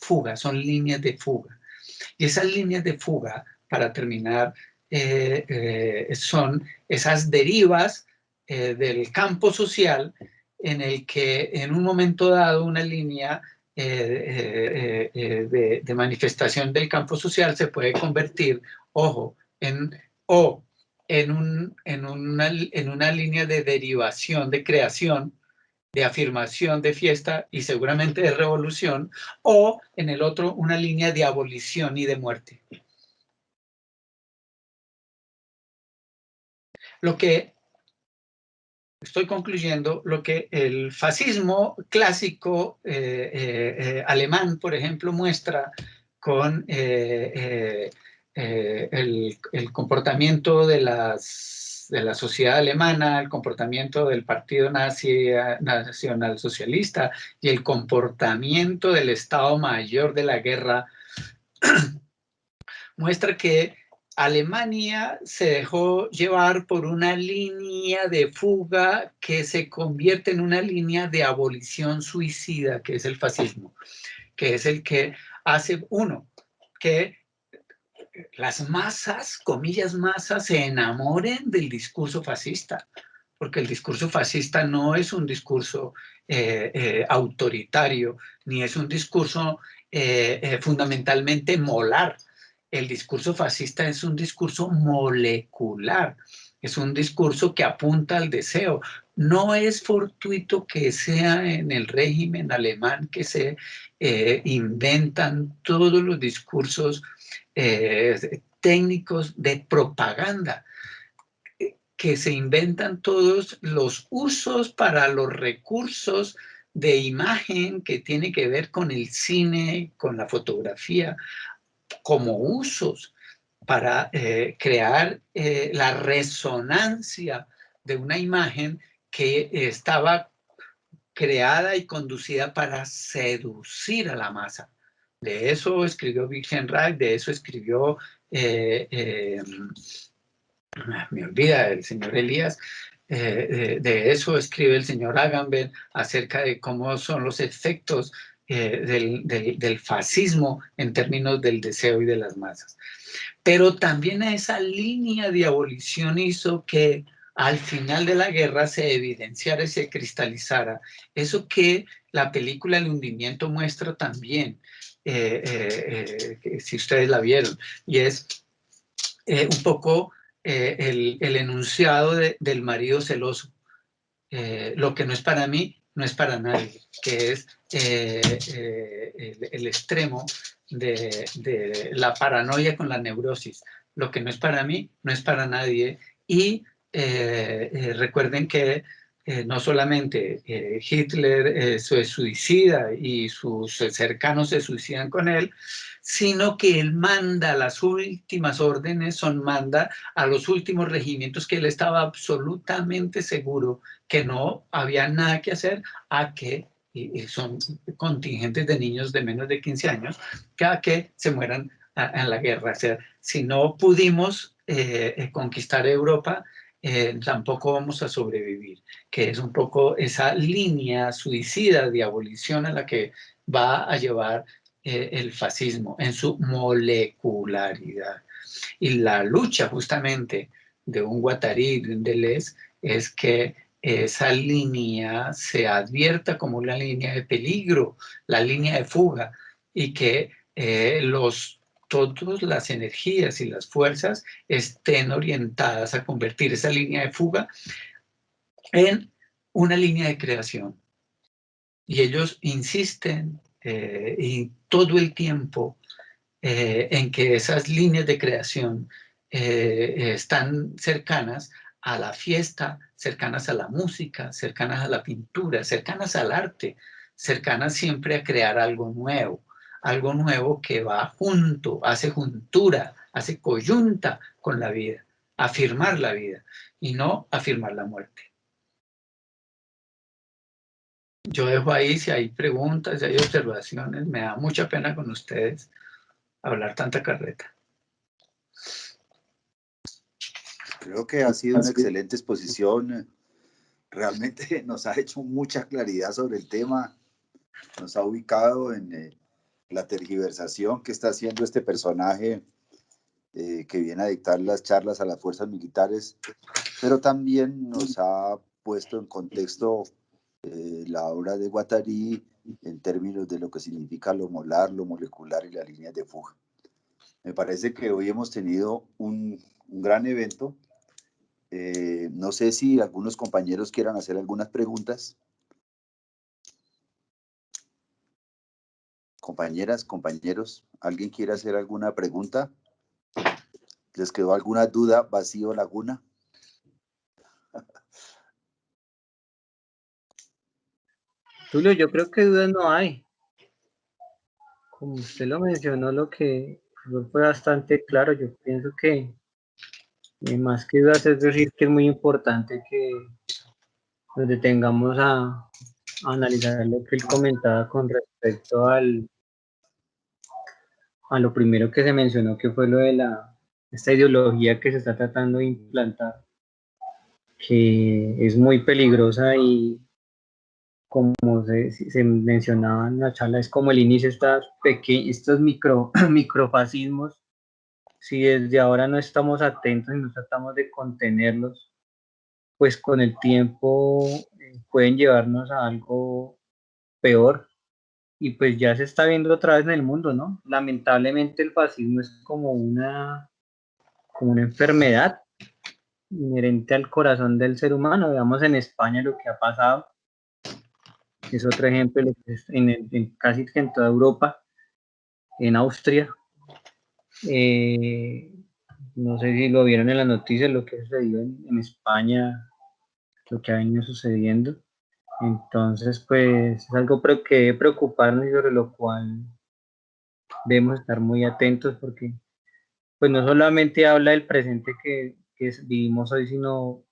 fuga, son líneas de fuga. Y esas líneas de fuga, para terminar, son esas derivas del campo social en el que en un momento dado una línea de manifestación del campo social se puede convertir, ojo, en una línea de derivación, de creación, de afirmación, de fiesta y seguramente de revolución, o en el otro una línea de abolición y de muerte. Lo que estoy concluyendo, lo que el fascismo clásico alemán, por ejemplo, muestra con el comportamiento de la sociedad alemana, el comportamiento del partido nacional socialista y el comportamiento del Estado Mayor de la guerra, muestra que Alemania se dejó llevar por una línea de fuga que se convierte en una línea de abolición suicida, que es el fascismo, que es el que hace, uno, que las masas, comillas masas, se enamoren del discurso fascista, porque el discurso fascista no es un discurso autoritario, ni es un discurso fundamentalmente molar. El discurso fascista es un discurso molecular, es un discurso que apunta al deseo. No es fortuito que sea en el régimen alemán que se inventan todos los discursos técnicos de propaganda, que se inventan todos los usos para los recursos de imagen que tiene que ver con el cine, con la fotografía, como usos para crear la resonancia de una imagen que estaba creada y conducida para seducir a la masa. De eso escribió Reich, de eso escribió, me olvida, el señor Elías, de eso escribe el señor Agamben acerca de cómo son los efectos del fascismo en términos del deseo y de las masas. Pero también esa línea de abolición hizo que al final de la guerra se evidenciara y se cristalizara eso que la película El hundimiento muestra también, si ustedes la vieron, y es un poco el enunciado del marido celoso. Lo que no es para mí, no es para nadie, que es el extremo de la paranoia con la neurosis. Lo que no es para mí, no es para nadie. Y recuerden que no solamente Hitler se suicida y sus cercanos se suicidan con él, sino que él manda las últimas órdenes, manda a los últimos regimientos que él estaba absolutamente seguro que no había nada que hacer, a que son contingentes de niños de menos de 15 años, que se mueran en la guerra. O sea, si no pudimos conquistar Europa, tampoco vamos a sobrevivir, que es un poco esa línea suicida de abolición a la que va a llevar el fascismo en su molecularidad. Y la lucha justamente de un Guattari, de un Deleuze, es que esa línea se advierta como una línea de peligro, la línea de fuga, y que todas las energías y las fuerzas estén orientadas a convertir esa línea de fuga en una línea de creación. Y ellos insisten y todo el tiempo en que esas líneas de creación están cercanas a la fiesta, cercanas a la música, cercanas a la pintura, cercanas al arte, cercanas siempre a crear algo nuevo que va junto, hace juntura, hace coyunta con la vida, afirmar la vida y no afirmar la muerte. Yo dejo ahí, si hay preguntas, si hay observaciones, me da mucha pena con ustedes hablar tanta carreta. Creo que ha sido una excelente exposición. Realmente nos ha hecho mucha claridad sobre el tema. Nos ha ubicado en la tergiversación que está haciendo este personaje que viene a dictar las charlas a las fuerzas militares, pero también nos ha puesto en contexto la obra de Guattari en términos de lo que significa lo molar, lo molecular y las líneas de fuga. Me parece que hoy hemos tenido un gran evento. No sé si algunos compañeros quieran hacer algunas preguntas. Compañeras, compañeros, ¿alguien quiere hacer alguna pregunta? ¿Les quedó alguna duda, vacío, laguna? Tulio, yo creo que dudas no hay. Como usted lo mencionó, lo que fue bastante claro. Yo pienso que más que dudas es decir que es muy importante que nos detengamos a analizar lo que él comentaba con respecto a lo primero que se mencionó, que fue lo de esta ideología que se está tratando de implantar, que es muy peligrosa y como se mencionaba en la charla, es como el inicio de estos microfascismos. Si desde ahora no estamos atentos y no tratamos de contenerlos, pues con el tiempo pueden llevarnos a algo peor. Y pues ya se está viendo otra vez en el mundo, ¿no? Lamentablemente el fascismo es como una enfermedad inherente al corazón del ser humano. Veamos en España lo que ha pasado. Es otro ejemplo en casi que en toda Europa, en Austria. no sé si lo vieron en las noticias, lo que sucedió en España, lo que ha venido sucediendo. Entonces, pues es algo que debe preocuparnos y sobre lo cual debemos estar muy atentos porque pues no solamente habla del presente que vivimos hoy, sino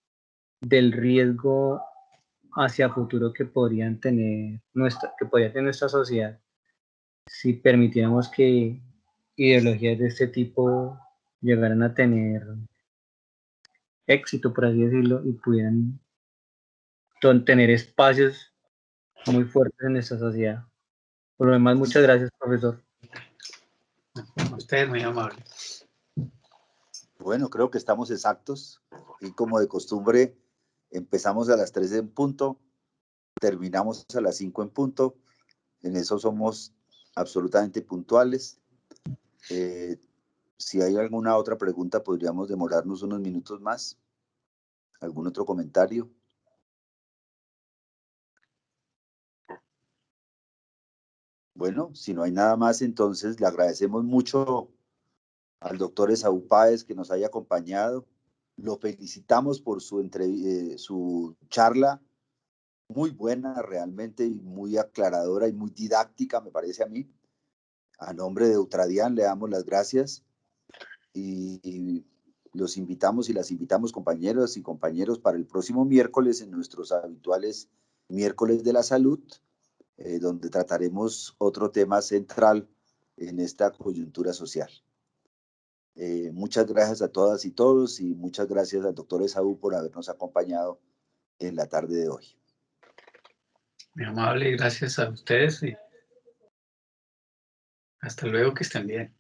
del riesgo hacia futuro que podrían tener que podría tener nuestra sociedad si permitiéramos que ideologías de este tipo llegaran a tener éxito, por así decirlo, y pudieran tener espacios muy fuertes en nuestra sociedad. Por lo demás, muchas gracias, profesor. A usted, muy amable. Bueno, creo que estamos exactos y como de costumbre empezamos a las 3 en punto, terminamos a las 5 en punto, en eso somos absolutamente puntuales. Si hay alguna otra pregunta podríamos demorarnos unos minutos más. ¿Algún otro comentario? Bueno, si no hay nada más, entonces le agradecemos mucho al doctor Esaú Páez que nos haya acompañado. Lo felicitamos por su charla, muy buena realmente y muy aclaradora y muy didáctica, me parece a mí. A nombre de Ultradian le damos las gracias y los invitamos y las invitamos, compañeros y compañeros, para el próximo miércoles en nuestros habituales miércoles de la salud, donde trataremos otro tema central en esta coyuntura social. Muchas gracias a todas y todos y muchas gracias al doctor Esaú por habernos acompañado en la tarde de hoy. Muy amable, gracias a ustedes y hasta luego, que estén bien.